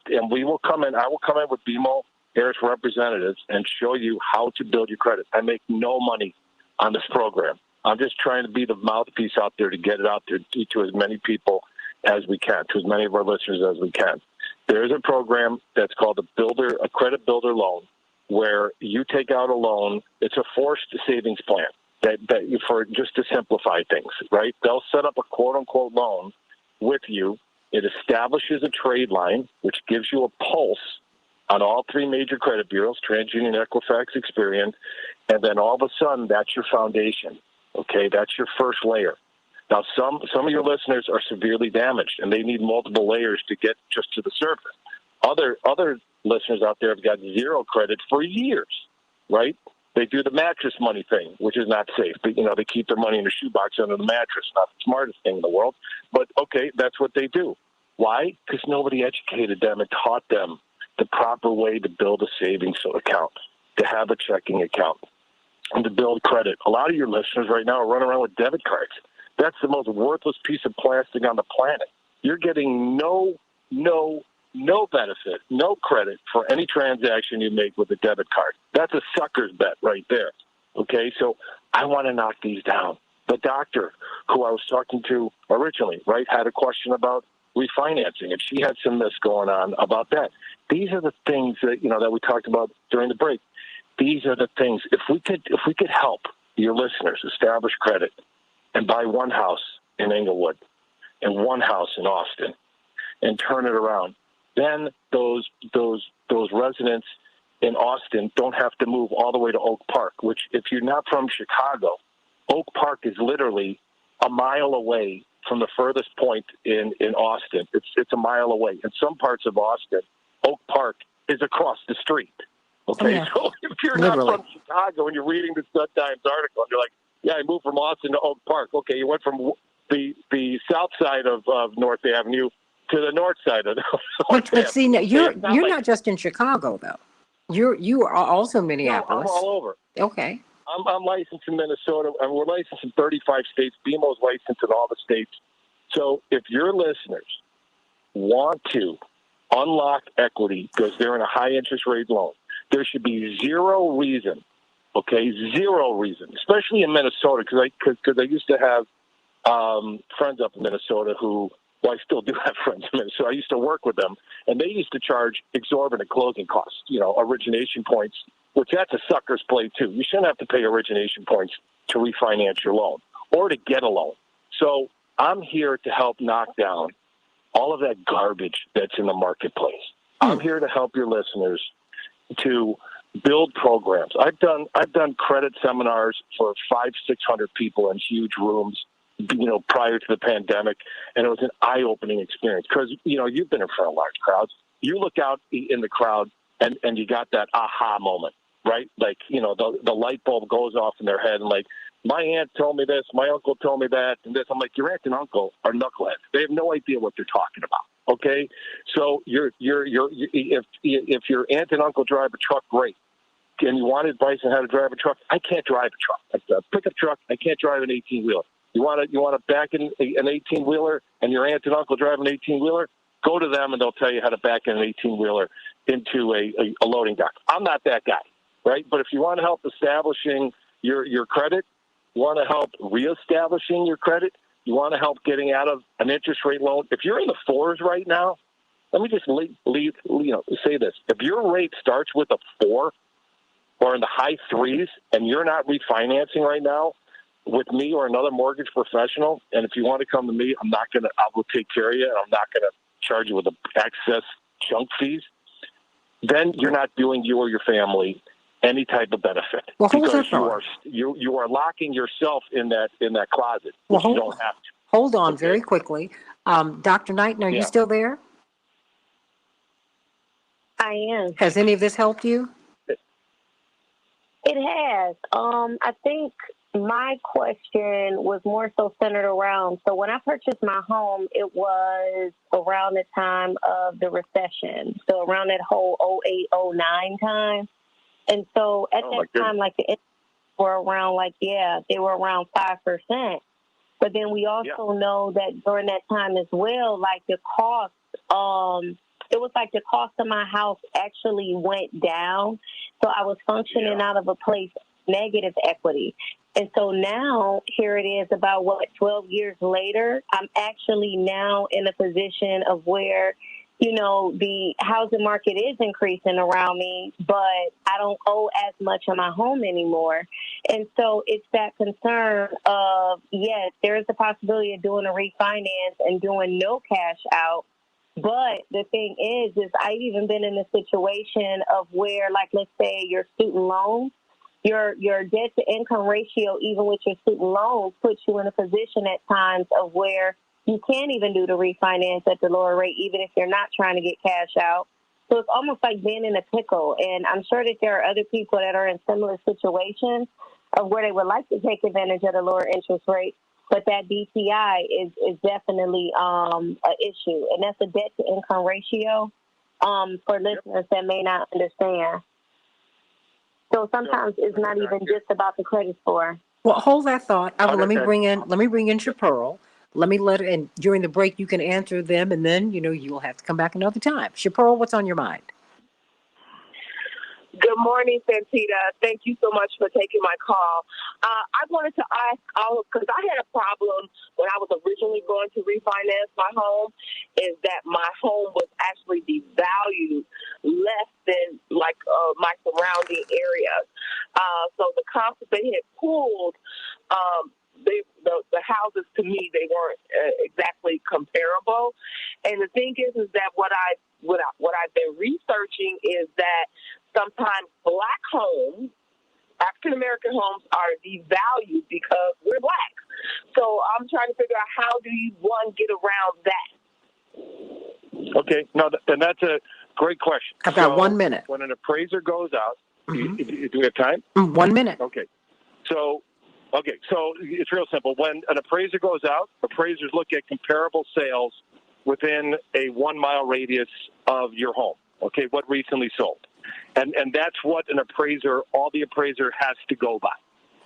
come in. I will come in with BMO Harris representatives and show you how to build your credit. I make no money on this program. I'm just trying to be the mouthpiece out there to get it out there to as many people as we can, to as many of our listeners as we can. There's a program that's called a credit builder loan, where you take out a loan. It's a forced savings plan that for just to simplify things, right? They'll set up a quote-unquote loan with you. It establishes a trade line, which gives you a pulse on all 3 major credit bureaus, TransUnion, Equifax, Experian, and then all of a sudden, that's your foundation, okay? That's your first layer. Now, some of your listeners are severely damaged, and they need multiple layers to get just to the surface. Other listeners out there have got zero credit for years, right? They do the mattress money thing, which is not safe. But, they keep their money in a shoebox under the mattress. Not the smartest thing in the world. But, okay, that's what they do. Why? Because nobody educated them and taught them the proper way to build a savings account, to have a checking account, and to build credit. A lot of your listeners right now are running around with debit cards. That's the most worthless piece of plastic on the planet. You're getting no benefit, no credit for any transaction you make with a debit card. That's a sucker's bet right there. Okay, so I want to knock these down. The doctor who I was talking to originally, right, had a question about refinancing, and she had some myths going on about that. These are the things that that we talked about during the break. These are the things. If we could help your listeners establish credit and buy one house in Englewood and one house in Austin and turn it around, then those residents in Austin don't have to move all the way to Oak Park, which, if you're not from Chicago, Oak Park is literally a mile away from the furthest point in Austin. It's a mile away. In some parts of Austin, Oak Park is across the street. Okay, so if you're not from Chicago and you're reading the Sun-Times article, and you're like, yeah, I moved from Austin to Oak Park. Okay, you went from the south side of North Avenue to the north side of North But see, now, you're like, not just in Chicago, though. You are also Minneapolis. No, I'm all over. Okay. I'm licensed in Minnesota, and we're licensed in 35 states. BMO's licensed in all the states. So if your listeners want to unlock equity because they're in a high interest rate loan, there should be zero reason, especially in Minnesota, because I used to have friends up in Minnesota who, well, I still do have friends in Minnesota. I used to work with them, and they used to charge exorbitant closing costs, origination points, which that's a sucker's play too. You shouldn't have to pay origination points to refinance your loan or to get a loan. So I'm here to help knock down all of that garbage that's in the marketplace. I'm here to help your listeners to build programs. I've done credit seminars for 500-600 people in huge rooms, prior to the pandemic, and it was an eye-opening experience because you've been in front of large crowds. You look out in the crowd and you got that aha moment, right? Like the light bulb goes off in their head, and like, my aunt told me this, my uncle told me that, and this. I'm like, your aunt and uncle are knuckleheads. They have no idea what they're talking about. Okay, so if your aunt and uncle drive a truck, great, and you want advice on how to drive a truck, I can't drive a truck. A pickup truck, I can't drive an 18-wheeler. You want to back in an 18-wheeler, and your aunt and uncle drive an 18-wheeler, go to them and they'll tell you how to back in an 18-wheeler into a loading dock. I'm not that guy, right? But if you want to help establishing your credit, you want to help reestablishing your credit, you want to help getting out of an interest rate loan. If you're in the fours right now, let me just say this. If your rate starts with a 4 or in the high 3s and you're not refinancing right now with me or another mortgage professional, and if you want to come to me, I will take care of you, and I'm not going to charge you with excess junk fees, then you're not doing you or your family any type of benefit, because you are locking yourself in that closet, which you don't have to. Hold on very quickly. Dr. Knighton, are you still there? I am. Has any of this helped you? It has. I think my question was more so centered around, so when I purchased my home, it was around the time of the recession. So around that whole 08, 09 time. And so at that time, like the interest were around they were around 5%. But then we also know that during that time as well, like the cost, it was like the cost of my house actually went down. So I was functioning out of a place of negative equity. And so now here it is about 12 years later, I'm actually now in a position of where, the housing market is increasing around me, but I don't owe as much on my home anymore. And so it's that concern of, yes, there is the possibility of doing a refinance and doing no cash out. But the thing is I've even been in a situation of where, like, let's say your student loans, your debt to income ratio, even with your student loans, puts you in a position at times of where you can't even do the refinance at the lower rate, even if you're not trying to get cash out. So it's almost like being in a pickle. And I'm sure that there are other people that are in similar situations of where they would like to take advantage of the lower interest rate, but that DTI is definitely an issue. And that's a debt to income ratio for listeners that may not understand. So sometimes it's not even just about the credit score. Well, hold that thought. Let me bring in Chapearl. Let me let her, and during the break you can answer them, and then you'll have to come back another time. Chapearl, what's on your mind? Good morning, Santita. Thank you so much for taking my call. I wanted to ask because I had a problem when I was originally going to refinance my home, is that my home was actually devalued less than like my surrounding areas. So the comps that they had pulled, the houses to me, they weren't exactly comparable. And the thing is that what I've been researching is that sometimes Black homes, African American homes, are devalued because we're Black. So I'm trying to figure out, how do you get around that? Okay, no, and that's a great question. I've got 1 minute. When an appraiser goes out, do we have time? 1 minute. Okay, so it's real simple. When an appraiser goes out, appraisers look at comparable sales within a 1 mile radius of your home. Okay, what recently sold. And that's what all the appraiser has to go by.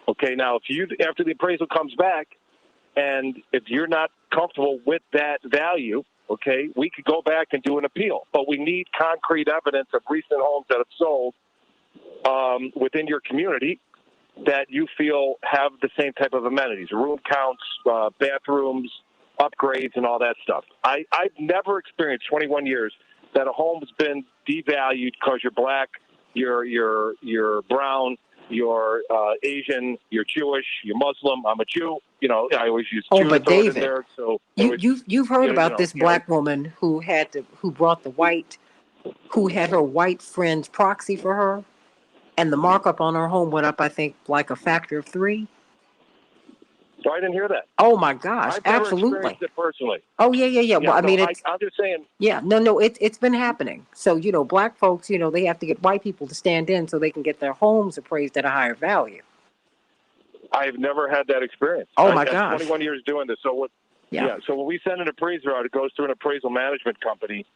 Okay, now after the appraisal comes back, and if you're not comfortable with that value, okay, we could go back and do an appeal. But we need concrete evidence of recent homes that have sold within your community that you feel have the same type of amenities, room counts, bathrooms, upgrades, and all that stuff. I've never experienced 21 years that a home has been devalued because you're Black, you're brown, you're Asian, you're Jewish, you're Muslim. I'm a Jew. I always use Jew but to throw it in David, there. So you've heard about this Black woman who had her white friends proxy for her, and the markup on her home went up, I think, like a factor of 3. So I didn't hear that. Oh my gosh, I've never absolutely. experienced it personally. Oh yeah. Well, I mean, I'm just saying. Yeah, no, it's been happening. So Black folks, they have to get white people to stand in so they can get their homes appraised at a higher value. I've never had that experience. Oh my gosh. 21 years doing this. So so when we send an appraiser out, it goes through an appraisal management company,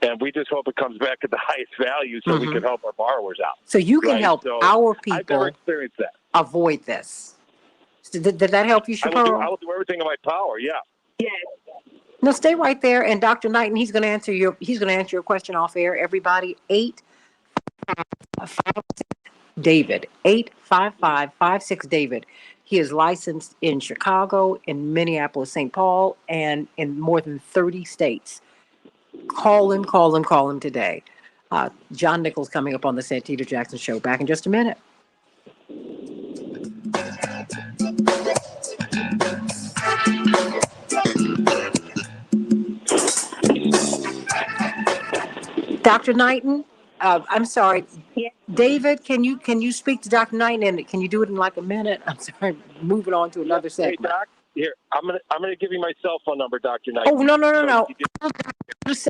and we just hope it comes back at the highest value so we can help our borrowers out. So you can help our people. I've never experienced that. Avoid this. So did that help you, Chapearl? I will do everything in my power. Yeah. Yes. No, stay right there, and Dr. Knighton, he's going to answer your question off air. Everybody, 855 855 David. He is licensed in Chicago, in Minneapolis, St. Paul, and in more than 30 states. Call him today. John Nichols coming up on the Santita Jackson Show. Back in just a minute. Dr. Knighton, I'm sorry. Yeah. David, can you speak to Dr. Knighton, and can you do it in like a minute? I'm sorry. Moving on to another segment. Hey, Doc, here, I'm gonna give you my cell phone number, Dr. Knighton. Oh no. Just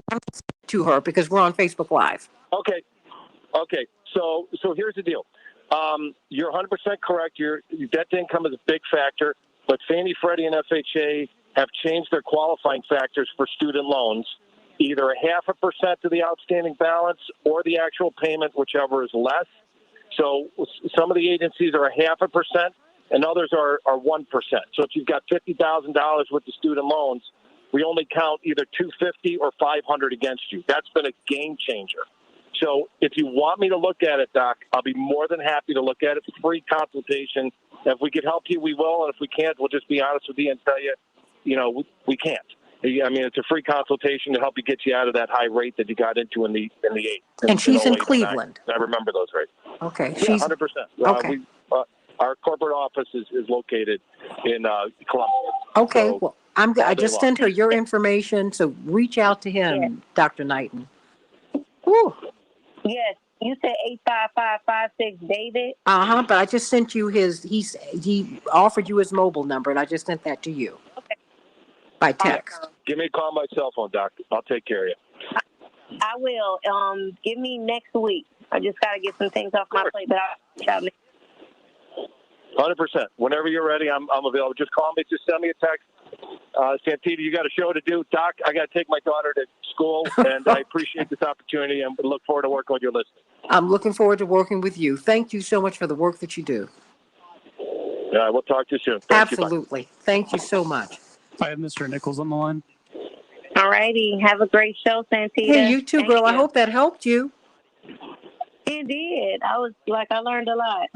to her because we're on Facebook Live. Okay. So here's the deal. You're 100% correct. Your debt to income is a big factor, but Fannie, Freddie, and FHA have changed their qualifying factors for student loans, either 0.5% of the outstanding balance or the actual payment, whichever is less. So some of the agencies are 0.5%, and others are 1%. So if you've got $50,000 with the student loans, we only count either $250 or $500 against you. That's been a game changer. So if you want me to look at it, Doc, I'll be more than happy to look at it. It's a free consultation. If we can help you, we will. And if we can't, we'll just be honest with you and tell you, we can't. I mean, it's a free consultation to help you get you out of that high rate that you got into in the 8. And she's in Cleveland. I remember those rates. Okay. Yeah, she's 100%. Okay. Our corporate office is located in Columbia. Okay. So, well, I just sent her your information, so reach out to him, Dr. Knighton. Woo. Yes, you said 85556 David. But I just sent you he offered you his mobile number, and I just sent that to you. Okay. By text. Give me a call on my cell phone, Doc. I'll take care of you. I will. Give me next week. I just got to get some things off my plate, but I'll 100%. Whenever you're ready, I'm available. Just call me. Just send me a text. Santita, you got a show to do. Doc, I got to take my daughter to school, and I appreciate this opportunity and look forward to working with your listeners. I'm looking forward to working with you. Thank you so much for the work that you do. Yeah, we'll talk to you soon. Thank Absolutely. You, thank you so much. I have Mr. Nichols on the line. All righty. Have a great show, Santita. Hey, you too, girl. I hope that helped you. It did. I learned a lot.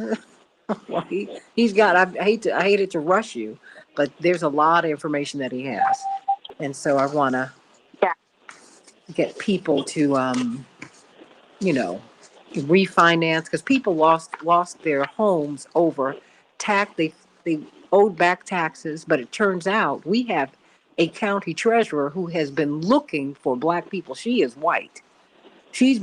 Well, he's got. I hated to rush you, but there's a lot of information that he has, and so I want to get people to, refinance, because people lost their homes over tax. They owed back taxes, but it turns out we have a county treasurer who has been looking for black people. She is white. She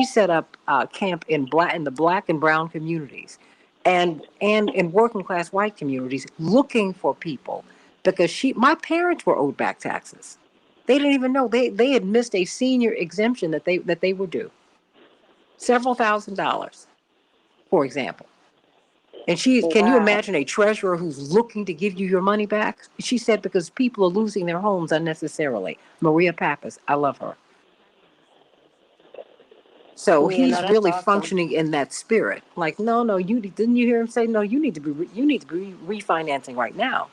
set up camp in the black and brown communities, and in working class white communities, looking for people, because my parents were owed back taxes. They didn't even know they had missed a senior exemption that they were due, several $1,000s, for example. And can you imagine a treasurer who's looking to give you your money back? She said because people are losing their homes unnecessarily. Maria Pappas, I love her. So he's really awesome. Functioning in that spirit. Like, no, didn't you hear him say, no, you need to be refinancing right now.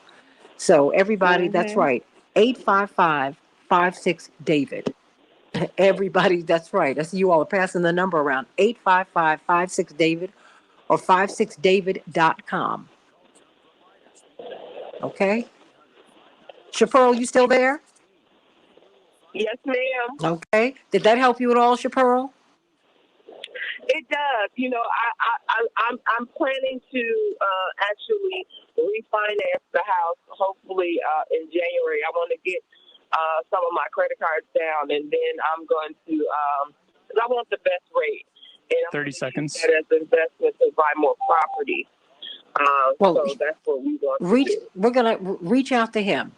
So everybody, that's right. 855-56-DAVID. Everybody, that's right. I see you all are passing the number around. 855-56-DAVID or 56david.com. Okay. Chaparral, you still there? Yes, ma'am. Okay. Did that help you at all, Chaparral? It does. I'm planning to actually refinance the house. Hopefully in January. I want to get some of my credit cards down, and then I'm going to. Because I want the best rate. And I'm 30 seconds. That as an investment to buy more property. So that's what we're going to do. We're going to reach out to him.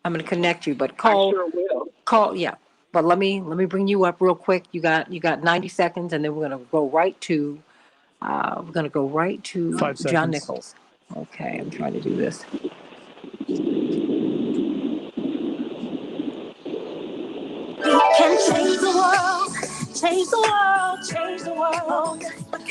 I'm going to connect you, but call. I sure will. Call, yeah. But let me bring you up real quick. You got 90 seconds, and then we're going to go right to 5 seconds. John Nichols. Okay, I'm trying to do this. We can change the world, change the world, change the world. We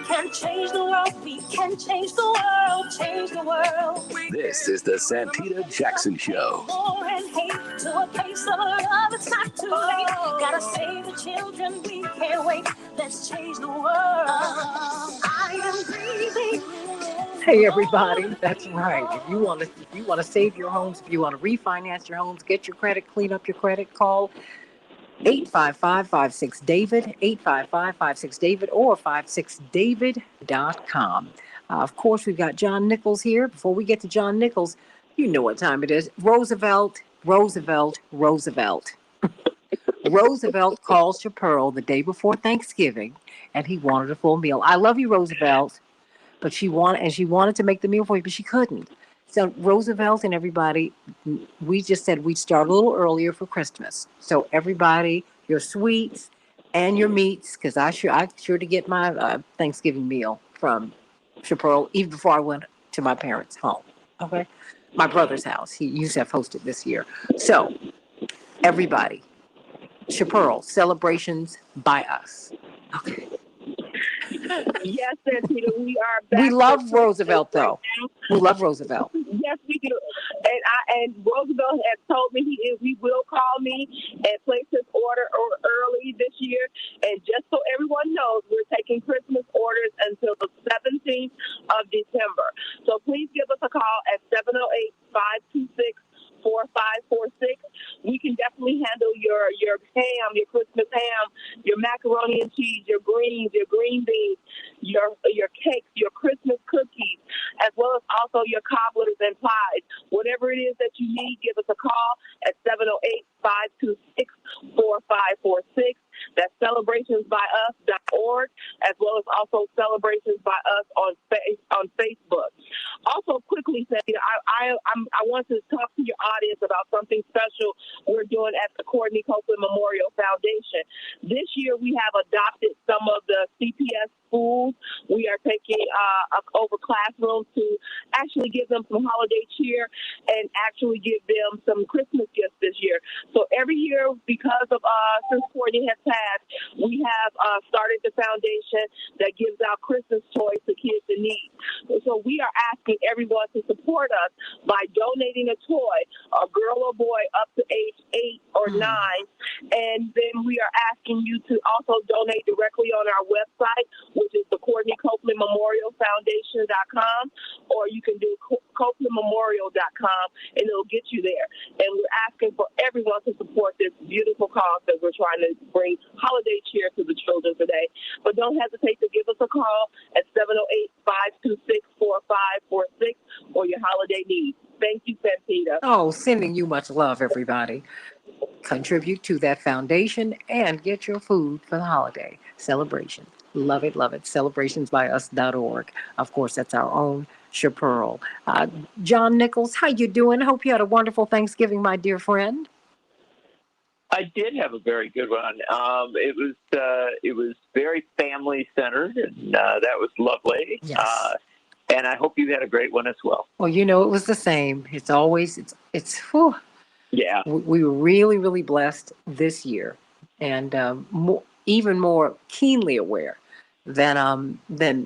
can change the world, we can change the world, change the world. This is the Santita Jackson Show. War and hate to a place of love, it's not too late. Gotta save the children, we can't wait. Let's change the world. I am breathing. Hey everybody, that's right. If you want to save your homes, if you want to refinance your homes, get your credit, clean up your credit, call 855-56-DAVID, 855-56-DAVID, or 56david.com. Of course, we've got John Nichols here. Before we get to John Nichols, you know what time it is. Roosevelt. Roosevelt calls Chaparral the day before Thanksgiving, and he wanted a full meal. I love you, Roosevelt. But she wanted to make the meal for you, but she couldn't. So Roosevelt and everybody, we just said we'd start a little earlier for Christmas. So everybody, your sweets and your meats, because I sure to get my Thanksgiving meal from Chaparral even before I went to my parents' home. Okay, my brother's house. He used to have hosted this year. So everybody, Chaparral, celebrations by us. Okay. Yes, Santita, we are back. We love Roosevelt, though. We love Roosevelt. Yes, we do. And Roosevelt has told me he will call me and place his order early this year. And just so everyone knows, we're taking Christmas orders until the 17th of December. So please give us a call at 708-526-4546. We can definitely handle your ham, your Christmas ham, your macaroni and cheese, your greens, your green beans, your cakes, your Christmas cookies, as well as also your cobblers and pies. Whatever it is that you need, give us a call at 708-526-4546. That's celebrationsbyus.org, as well as also Celebrations by Us on Facebook. Also, quick quickly, Cynthia, I want to talk to your audience about something special we're doing at the Courtney Copeland Memorial Foundation. This year, we have adopted some of the CPS schools. We are taking over classrooms to actually give them some holiday cheer and actually give them some Christmas gifts this year. So every year, because of since Courtney has passed, we have started the foundation that gives out Christmas toys to kids in need. So we are asking everyone to support us by donating a toy, a girl or boy up to age 8 or 9. And then we are asking you to also donate directly on our website, which is the Courtney Copeland Memorial Foundation.com, or you can do CopelandMemorial.com, and it'll get you there. And we're asking for everyone to support this beautiful cause that we're trying to bring holiday cheer to the children today. But don't hesitate to give us a call at 708-526-4546 for your holiday needs. Thank you, Santita. Oh, sending you much love, everybody. Contribute to that foundation and get your food for the holiday celebration. Love it, love it. Celebrationsbyus.org. Of course, that's our own Chaparral. John Nichols, how you doing? Hope you had a wonderful Thanksgiving, my dear friend. I did have a very good one. It was very family centered, and that was lovely. Yes. And I hope you had a great one as well. Well, you know, it was the same. It's always, whew. Yeah. We were really, really blessed this year, and even more keenly aware than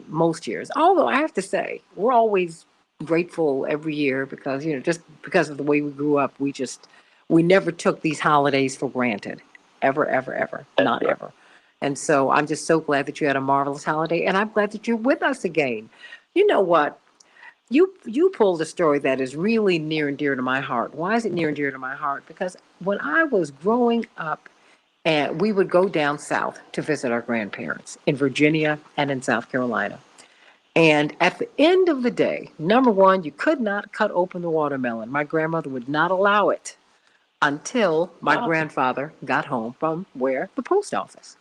most years. Although I have to say, we're always grateful every year because, you know, just because of the way we grew up, we never took these holidays for granted, ever, ever, ever, not ever. And so I'm just so glad that you had a marvelous holiday, and I'm glad that you're with us again. You know what? You pulled a story that is really near and dear to my heart. Why is it near and dear to my heart? Because when I was growing up, and we would go down south to visit our grandparents in Virginia and in South Carolina. And at the end of the day, number one, you could not cut open the watermelon. My grandmother would not allow it until my grandfather got home from where? The post office.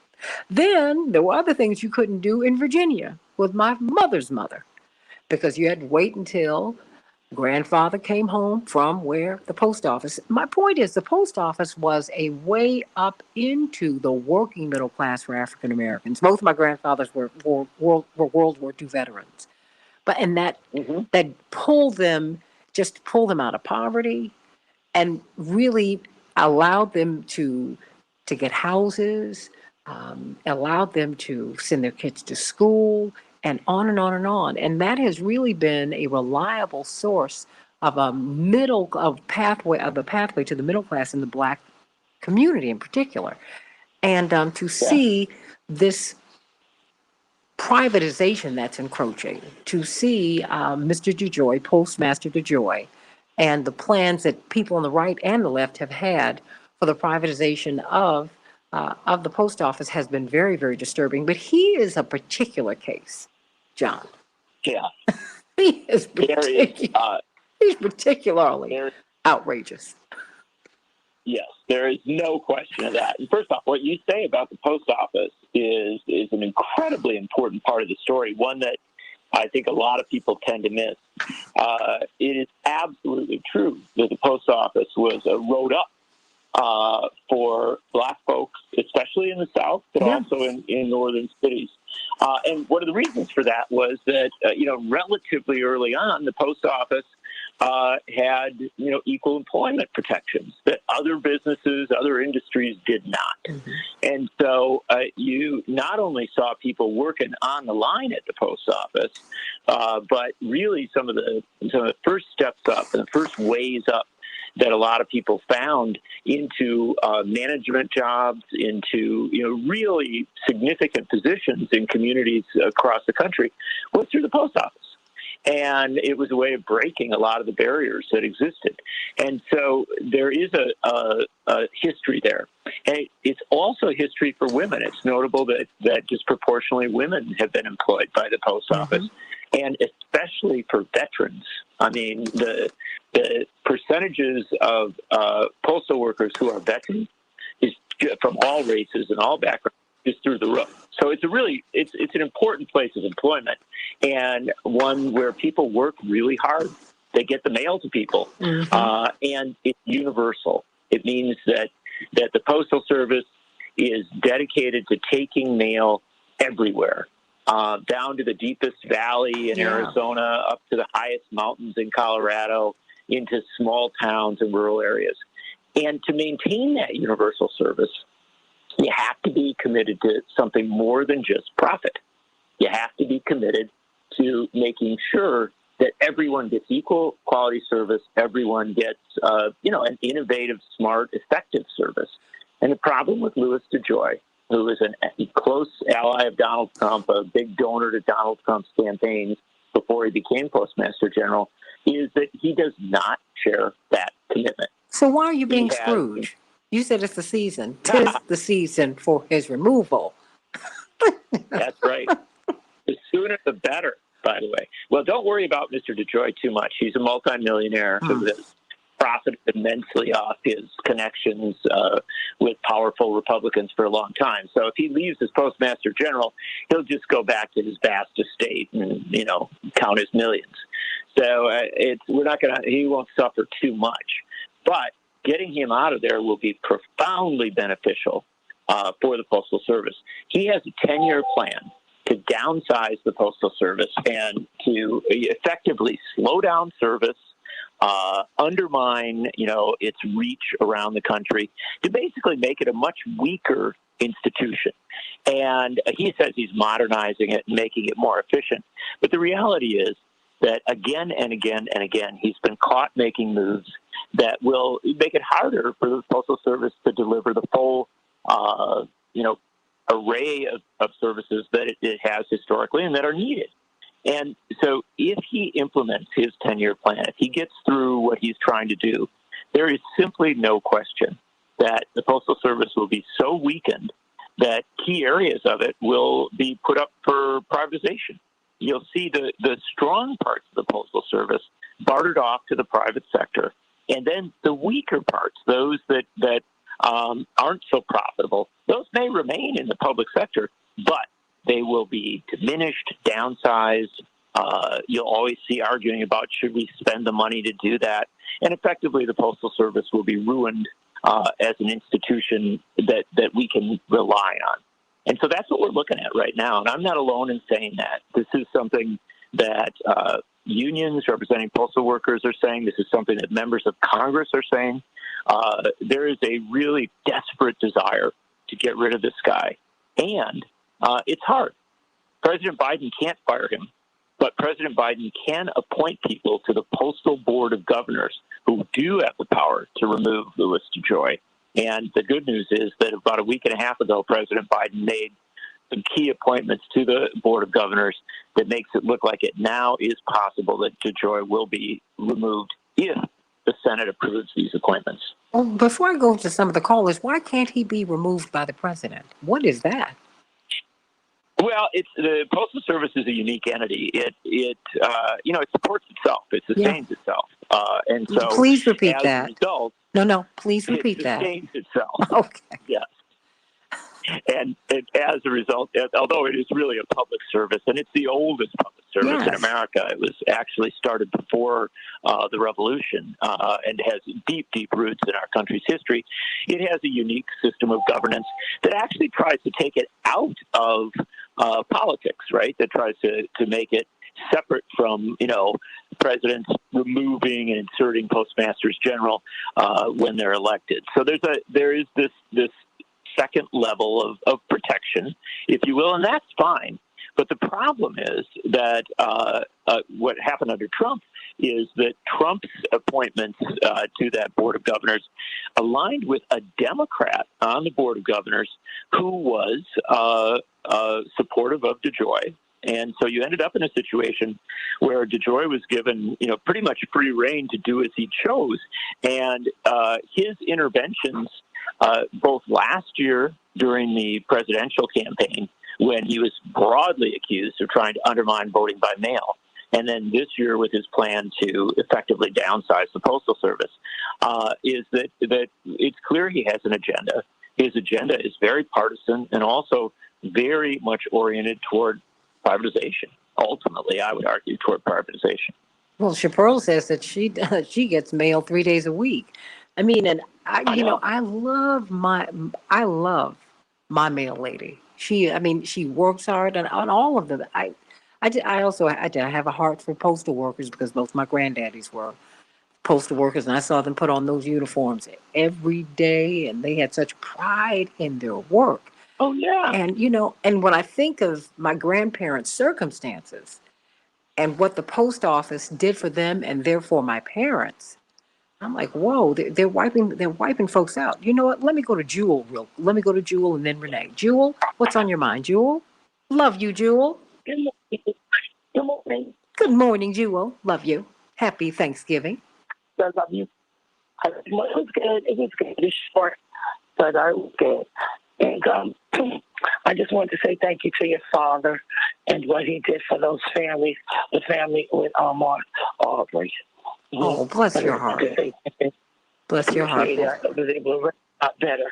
Then there were other things you couldn't do in Virginia with my mother's mother, because you had to wait until grandfather came home from where? The post office. My point is, the post office was a way up into the working middle class for African Americans. Both of my grandfathers were World War II veterans, and that pulled them out of poverty and really allowed them to get houses, allowed them to send their kids to school, and on and on and on. And that has really been a reliable source of the pathway to the middle class in the Black community in particular. And to see this privatization that's encroaching, to see Mr. DeJoy, Postmaster DeJoy, and the plans that people on the right and the left have had for the privatization of the post office has been very, very disturbing. But he is a particular case, John. Yeah. He's particularly outrageous. Yes, there is no question of that. And first off, what you say about the post office is an incredibly important part of the story, one that I think a lot of people tend to miss. It is absolutely true that the post office was a road up for Black folks, especially in the South, but also in northern cities. And one of the reasons for that was that, relatively early on, the post office had, equal employment protections that other businesses, other industries did not. Mm-hmm. And so you not only saw people working on the line at the post office, but really some of the first steps up and the first ways up that a lot of people found into management jobs, into really significant positions in communities across the country was through the post office. And it was a way of breaking a lot of the barriers that existed. And so there is a history there. And it's also a history for women. It's notable that disproportionately women have been employed by the post office, and especially for veterans. I mean, the percentages of postal workers who are veterans is from all races and all backgrounds is through the roof. So it's an important place of employment, and one where people work really hard They get the mail to people, and it's universal. It means that the Postal Service is dedicated to taking mail everywhere, down to the deepest valley in Arizona, up to the highest mountains in Colorado, into small towns and rural areas. And to maintain that universal service, you have to be committed to something more than just profit. You have to be committed to making sure that everyone gets equal quality service, everyone gets, an innovative, smart, effective service. And the problem with Louis DeJoy, who is a close ally of Donald Trump, a big donor to Donald Trump's campaigns before he became Postmaster General, is that he does not share that commitment. So why are you being Scrooge? You said it's the season. 'Tis the season for his removal. That's right. The sooner the better, by the way. Well, don't worry about Mr. DeJoy too much. He's a multimillionaire who has profited immensely off his connections with powerful Republicans for a long time. So if he leaves as Postmaster General, he'll just go back to his vast estate and, count his millions. So he won't suffer too much. But getting him out of there will be profoundly beneficial for the Postal Service. He has a 10-year plan to downsize the Postal Service and to effectively slow down service, undermine, its reach around the country, to basically make it a much weaker institution. And he says he's modernizing it and making it more efficient. But the reality is that again and again and again, he's been caught making moves that will make it harder for the Postal Service to deliver the full, array of services that it has historically and that are needed. And so if he implements his 10-year plan, if he gets through what he's trying to do, there is simply no question that the Postal Service will be so weakened that key areas of it will be put up for privatization. You'll see the strong parts of the Postal Service bartered off to the private sector. And then the weaker parts, those that aren't so profitable, those may remain in the public sector, but they will be diminished, downsized. You'll always see arguing about should we spend the money to do that. And effectively, the Postal Service will be ruined as an institution that we can rely on. And so that's what we're looking at right now. And I'm not alone in saying that. This is something that unions representing postal workers are saying. This is something that members of Congress are saying. There is a really desperate desire to get rid of this guy. And it's hard. President Biden can't fire him, but President Biden can appoint people to the Postal Board of Governors who do have the power to remove Louis DeJoy. And the good news is that about a week and a half ago, President Biden made some key appointments to the Board of Governors that makes it look like it now is possible that DeJoy will be removed if the Senate approves these appointments. Well, before I go to some of the callers, why can't he be removed by the president? What is that? Well, the Postal Service is a unique entity. It supports itself. It sustains itself. And so please repeat as that. A result, no, please repeat that. It sustains itself. Okay. Yes. And as a result, although it is really a public service, and it's the oldest public service in America, it was actually started before the Revolution and has deep, deep roots in our country's history. It has a unique system of governance that actually tries to take it out of politics, right? That tries to make it separate from, presidents removing and inserting postmasters general when they're elected. So there is this second level of protection, if you will, and that's fine. But the problem is that what happened under Trump is that Trump's appointments to that Board of Governors aligned with a Democrat on the Board of Governors who was supportive of DeJoy. And so you ended up in a situation where DeJoy was given, pretty much free rein to do as he chose. And his interventions, both last year during the presidential campaign, when he was broadly accused of trying to undermine voting by mail, and then this year with his plan to effectively downsize the Postal Service, is that it's clear he has an agenda. His agenda is very partisan and also very much oriented toward privatization. Ultimately, I would argue toward privatization. Well, Chaparral says that she she gets mail 3 days a week. I mean, and I know. I love my mail lady. I mean, she works hard on all of them. I have a heart for postal workers because both my granddaddies were postal workers, and I saw them put on those uniforms every day, and they had such pride in their work. Oh yeah. And and when I think of my grandparents' circumstances and what the post office did for them and therefore my parents, I'm like, whoa, they're wiping folks out. You know what? Let me go to Jewel and then Renee. Jewel, what's on your mind, Jewel? Love you, Jewel. Good morning. Good morning. Good morning, Jewel. Love you. Happy Thanksgiving. I love you. It was good. It was good. It's short, but it was good. And I just wanted to say thank you to your father and what he did for those families, the family with Aubrey. Oh, bless your heart. Bless your heart. I was able to out better.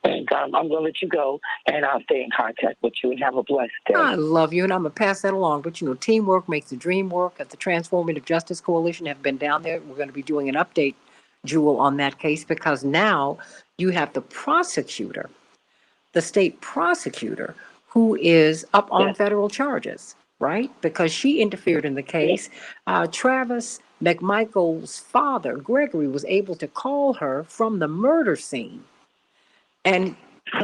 And I'm going to let you go, and I'll stay in contact with you and have a blessed day. I love you, and I'm going to pass that along. But, teamwork makes the dream work. At the Transformative Justice Coalition have been down there. We're going to be doing an update, Jewel, on that case because now you have the prosecutor, the state prosecutor, who is up on federal charges, right? Because she interfered in the case. Travis McMichael's father, Gregory, was able to call her from the murder scene. And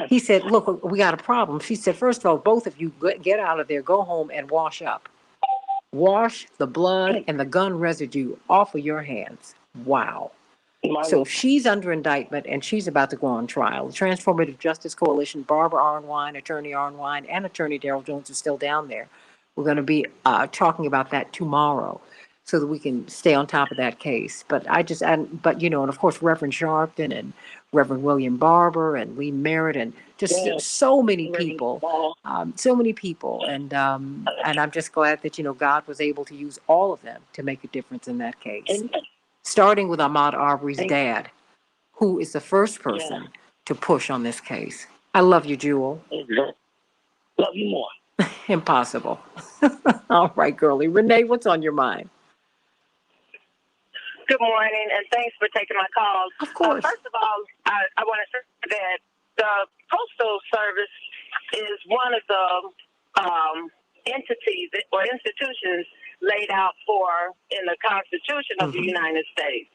he said, look, we got a problem. She said, first of all, both of you get out of there, go home and wash up. Wash the blood and the gun residue off of your hands. Wow. So she's under indictment and she's about to go on trial. The Transformative Justice Coalition, Barbara Arnwine, Attorney Arnwine, and Attorney Darrell Jones are still down there. We're going to be talking about that tomorrow so that we can stay on top of that case. But and of course, Reverend Sharpton and Reverend William Barber and Lee Merritt and just so many people, And I'm just glad that, God was able to use all of them to make a difference in that case. Starting with Ahmaud Arbery's dad, who is the first person to push on this case. I love you, Jewel. Love you more. Impossible. All right, girlie. Renee, what's on your mind? Good morning, and thanks for taking my call. Of course. First of all, I want to say that the Postal Service is one of the entities or institutions laid out in the Constitution of the United States.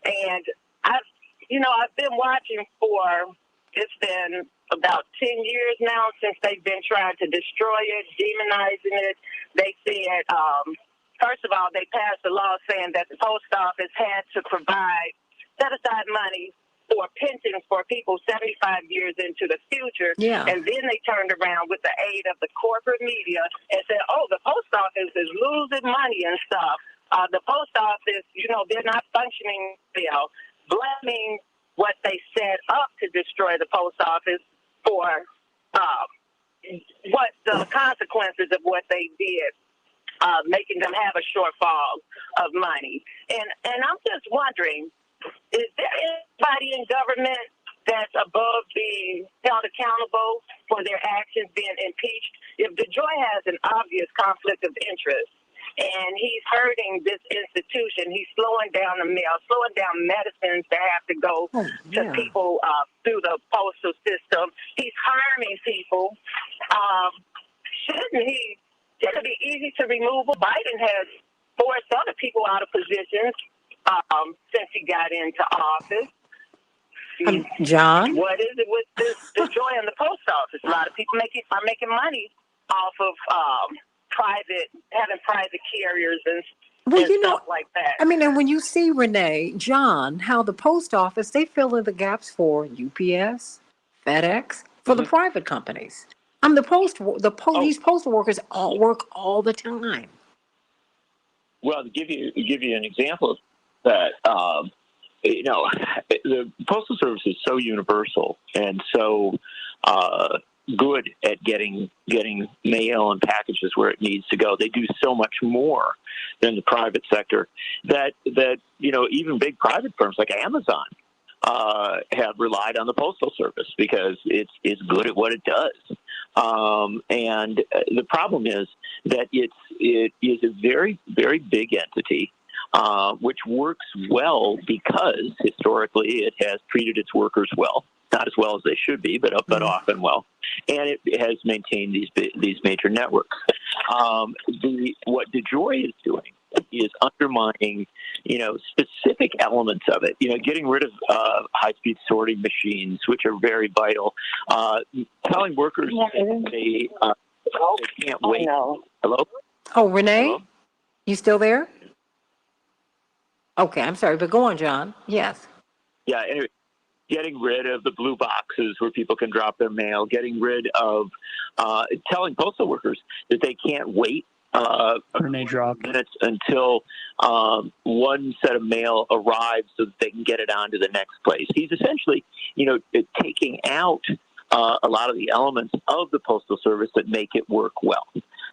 And I've been watching it's been about 10 years now since they've been trying to destroy it, demonizing it. They said, first of all, they passed a law saying that the post office had to set aside money for pensions for people 75 years into the future. Yeah. And then they turned around with the aid of the corporate media and said, oh, the post office is losing money and stuff. The post office, they're not functioning well, blaming what they set up to destroy the post office for what the consequences of what they did, making them have a shortfall of money. And I'm just wondering, is there anybody in government that's above being held accountable for their actions being impeached? If DeJoy has an obvious conflict of interest and he's hurting this institution, he's slowing down the mail, slowing down medicines that have to go to people through the postal system. He's harming people. Shouldn't it be easy to remove him? Biden has forced other people out of positions since he got into office. John? What is it with the joy in the post office? A lot of people are making money off of having private carriers and stuff like that. I mean, and when you see, Renee, John, how the post office, they fill in the gaps for UPS, FedEx, for the private companies. I mean, these postal workers all work all the time. Well, to give you an example of that, the Postal Service is so universal and so good at getting mail and packages where it needs to go. They do so much more than the private sector that even big private firms like Amazon have relied on the Postal Service because it's good at what it does. And the problem is that it is a very, very big entity. which works well because historically it has treated its workers well. Not as well as they should be, but often well, and it has maintained these major networks. What DeJoy is doing is undermining, specific elements of it. Getting rid of high-speed sorting machines, which are very vital. Telling workers that they can't wait. Hello? Oh, Renee, Hello? you still there? Okay, I'm sorry, but go on, John. Yes. Yeah. Anyway. Getting rid of the blue boxes where people can drop their mail, getting rid of telling postal workers that they can't wait minutes until one set of mail arrives so that they can get it on to the next place. He's essentially, taking out a lot of the elements of the Postal Service that make it work well.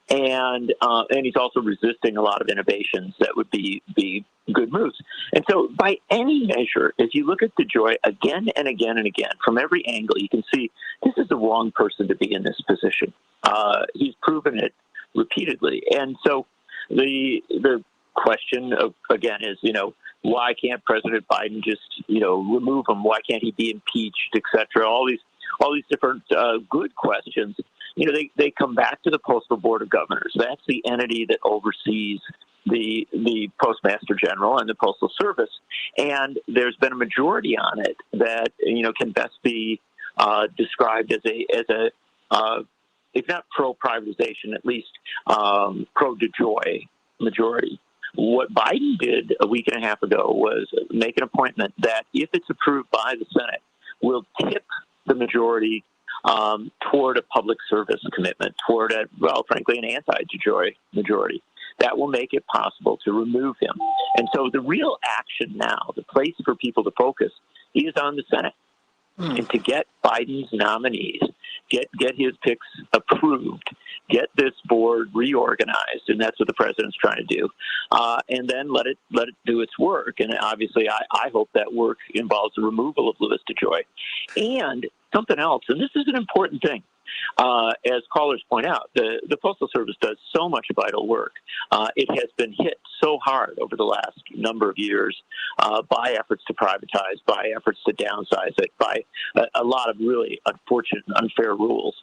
And he's also resisting a lot of innovations that would be good moves. And so by any measure, if you look at DeJoy again and again and again, from every angle, you can see this is the wrong person to be in this position. He's proven it repeatedly. And so the question again is, why can't President Biden just, remove him? Why can't he be impeached, et cetera? All these different good questions. They come back to the Postal Board of Governors. That's the entity that oversees the Postmaster General and the Postal Service. And there's been a majority on it that, can best be described as a if not pro-privatization, at least pro-DeJoy majority. What Biden did a week and a half ago was make an appointment that, if it's approved by the Senate, will tip the majority toward a public service commitment, toward frankly, an anti-DeJoy majority. That will make it possible to remove him. And so the real action now, the place for people to focus, is on the Senate. And to get Biden's nominees, get his picks approved, get this board reorganized, and that's what the president's trying to do, and then let it do its work. And obviously, I hope that work involves the removal of Louis DeJoy. And something else, and this is an important thing, as callers point out, the Postal Service does so much vital work. It has been hit so hard over the last number of years by efforts to privatize, by efforts to downsize it, by a lot of really unfortunate and unfair rules.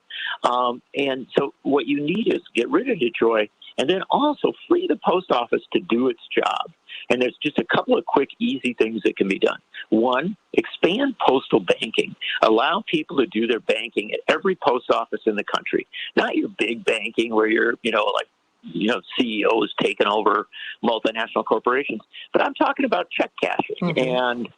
And so what you need is get rid of DeJoy and then also free the post office to do its job. And there's just a couple of quick, easy things that can be done. One, expand postal banking. Allow people to do their banking at every post office in the country. Not your big banking where you're, CEOs taking over multinational corporations. But I'm talking about check cashing and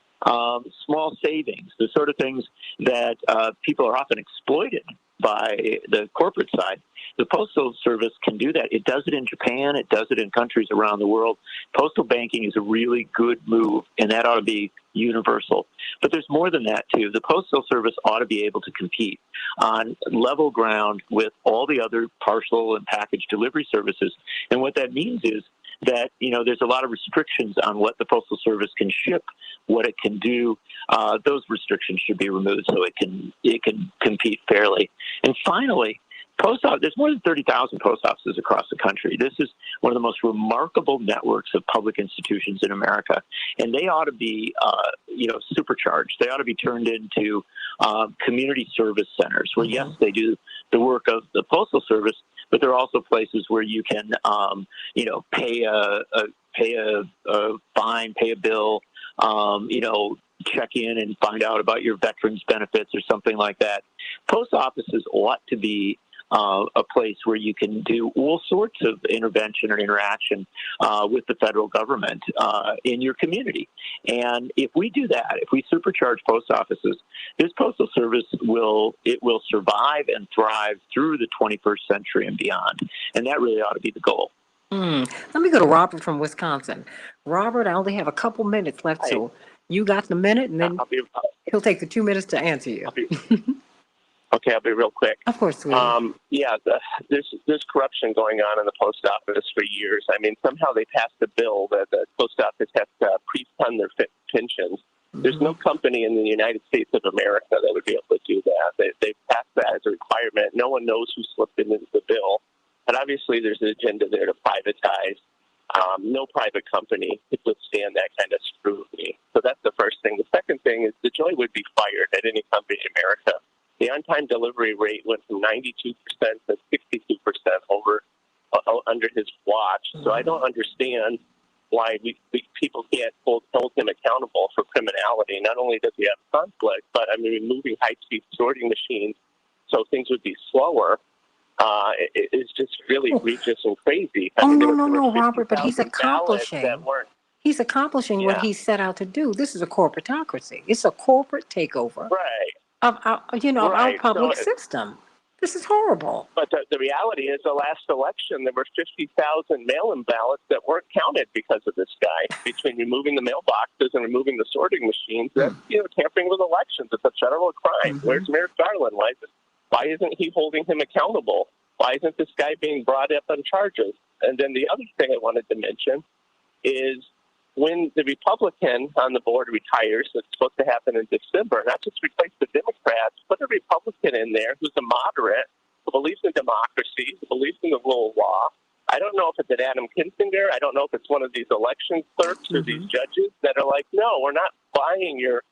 small savings, the sort of things that people are often exploited by the corporate side. The Postal Service can do that. It does it in Japan. It does it in countries around the world. Postal banking is a really good move, and that ought to be universal. But there's more than that, too. The Postal Service ought to be able to compete on level ground with all the other parcel and package delivery services. And what that means is that, there's a lot of restrictions on what the Postal Service can ship, what it can do. Those restrictions should be removed so it can compete fairly. And finally, there's more than 30,000 post offices across the country. This is one of the most remarkable networks of public institutions in America, and they ought to be, supercharged. They ought to be turned into community service centers where, yes, they do the work of the Postal Service, but there are also places where you can, pay a fine, pay a bill, check in and find out about your veterans benefits or something like that. Post offices ought to be a place where you can do all sorts of intervention or interaction with the federal government in your community. And if we do that, if we supercharge post offices, this Postal Service will survive and thrive through the 21st century and beyond. And that really ought to be the goal. Let me go to Robert from Wisconsin. Robert, I only have a couple minutes left, so you got the minute, and then he'll take the 2 minutes to answer you. Okay, I'll be real quick. Of course, sweetie. There's corruption going on in the post office for years. I mean, somehow they passed a bill that the post office has to pre-fund their pensions. There's no company in the United States of America that would be able to do that. They passed that as a requirement. No one knows who slipped into the bill. But obviously there's an agenda there to privatize No private company could withstand that kind of scrutiny. So that's the first thing. The second thing is the joy would be fired at any company in America. The on-time delivery rate went from 92% to 62% under his watch. So I don't understand why people can't hold him accountable for criminality. Not only does he have conflict, but I mean, removing high-speed sorting machines so things would be slower is just really egregious and crazy. I mean, No, Robert, but he's 50,000 ballots accomplishing. that weren't. He's accomplishing what he set out to do. This is a corporatocracy. It's a corporate takeover Right. of our, of our public system. This is horrible. But the reality is, the last election, there were 50,000 mail-in ballots that weren't counted because of this guy. Between removing the mailboxes and removing the sorting machines, that's tampering with elections. It's a federal crime. Where's Merrick Garland? Why isn't he holding him accountable? Why isn't this guy being brought up on charges? And then the other thing I wanted to mention is when the Republican on the board retires, it's supposed to happen in December, not just replace the Democrats, put a Republican in there who's a moderate, who believes in democracy, who believes in the rule of law. I don't know if it's an Adam Kinzinger. I don't know if it's one of these election clerks or these judges that are like, no, we're not buying your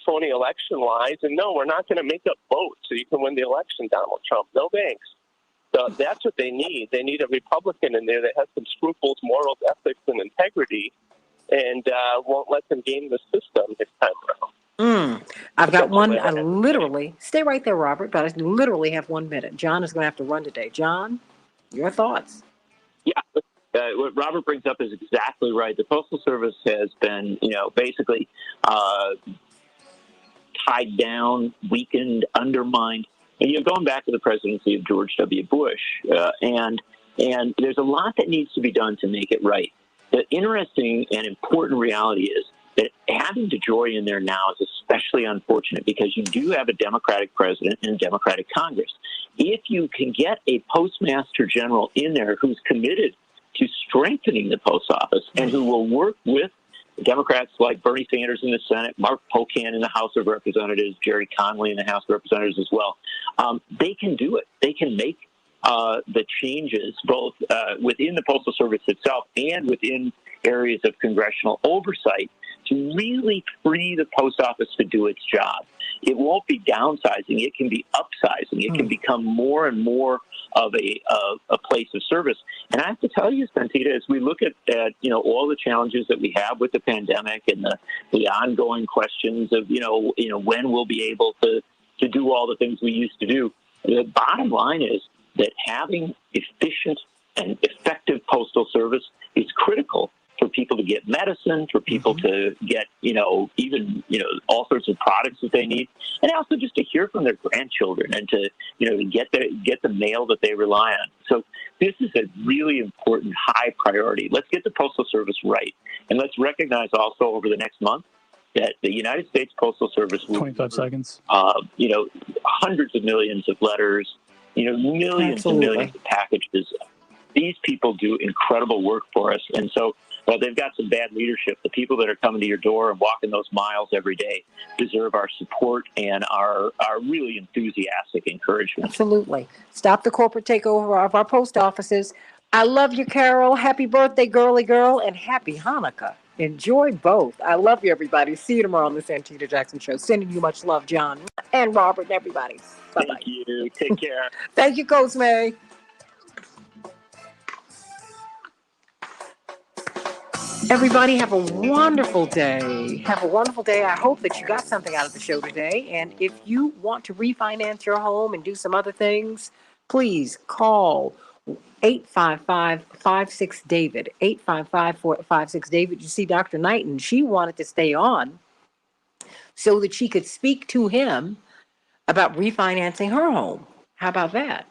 phony election lies, and no, we're not going to make up votes so you can win the election, Donald Trump. No thanks. So that's what they need. They need a Republican in there that has some scruples, morals, ethics, and integrity, and won't let them game the system this time around. I've got one. I literally, stay right there, Robert, but I literally have 1 minute. John is going to have to run today. John, your thoughts? Yeah, what Robert brings up is exactly right. The Postal Service has been, basically tied down, weakened, undermined. And going back to the presidency of George W. Bush, and there's a lot that needs to be done to make it right. The interesting and important reality is that having DeJoy in there now is especially unfortunate because you do have a Democratic president and a Democratic Congress. If you can get a postmaster general in there who's committed to strengthening the post office and who will work with Democrats like Bernie Sanders in the Senate, Mark Pocan in the House of Representatives, Jerry Connolly in the House of Representatives as well, they can do it. They can make the changes both within the Postal Service itself and within areas of congressional oversight to really free the post office to do its job. It won't be downsizing. It can be upsizing. It can become more and more of a place of service. And I have to tell you, Santita, as we look at all the challenges that we have with the pandemic and the ongoing questions of when we'll be able to do all the things we used to do, the bottom line is that having efficient and effective postal service is critical for people to get medicine, for people to get, all sorts of products that they need, and also just to hear from their grandchildren and to get the mail that they rely on. So this is a really important high priority. Let's get the Postal Service right. And let's recognize also over the next month that the United States Postal Service will 25 seconds. Hundreds of millions of letters, millions and millions of packages. These people do incredible work for us. And so while they've got some bad leadership, the people that are coming to your door and walking those miles every day deserve our support and our really enthusiastic encouragement. Absolutely. Stop the corporate takeover of our post offices. I love you, Carol. Happy birthday, girly girl, and happy Hanukkah. Enjoy both. I love you, everybody. See you tomorrow on the Santita Jackson Show. Sending you much love, John and Robert and everybody. Bye-bye. Thank you. Take care. Thank you, Coach May. Everybody have a wonderful day. Have a wonderful day. I hope that you got something out of the show today. And if you want to refinance your home and do some other things, please call 855-56-DAVID. 855-56-DAVID. You see, Dr. Knighton, she wanted to stay on so that she could speak to him about refinancing her home. How about that?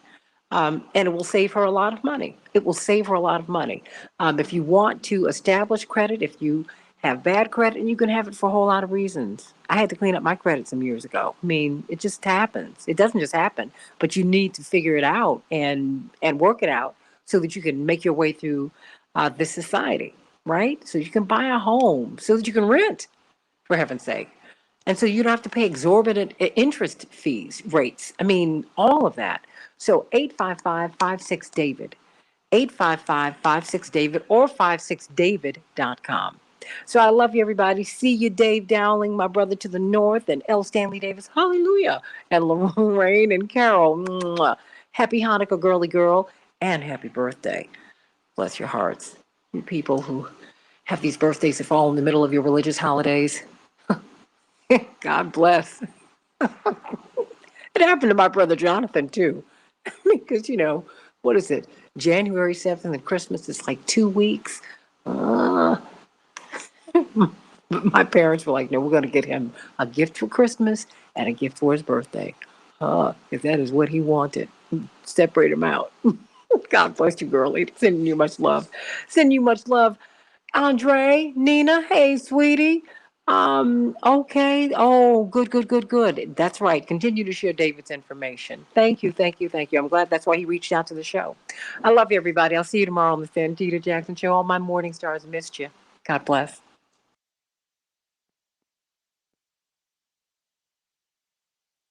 And it will save her a lot of money. It will save her a lot of money. If you want to establish credit, if you have bad credit, and you can have it for a whole lot of reasons. I had to clean up my credit some years ago. I mean, it just happens. It doesn't just happen, but you need to figure it out and work it out so that you can make your way through this society, right? So you can buy a home, so that you can rent, for heaven's sake. And so you don't have to pay exorbitant interest rates. I mean, all of that. So 855-56-DAVID. 855-56-DAVID or 56david.com. So I love you, everybody. See you, Dave Dowling, my brother to the north, and L. Stanley Davis. Hallelujah. And Lorraine and Carol. Mwah. Happy Hanukkah, girly girl, and happy birthday. Bless your hearts. You people who have these birthdays that fall in the middle of your religious holidays. God bless. It happened to my brother Jonathan, too. Because, what is it? January 7th and Christmas is like 2 weeks. My parents were like, no, we're going to get him a gift for Christmas and a gift for his birthday. Because that is what he wanted. Separate him out. God bless you, girlie. Sending you much love. Sending you much love. Andre, Nina, hey, sweetie. Okay. Oh, good. That's right. Continue to share David's information. Thank you. I'm glad that's why he reached out to the show. I love you, everybody. I'll see you tomorrow on the Santita Jackson Show. All my morning stars missed you. God bless.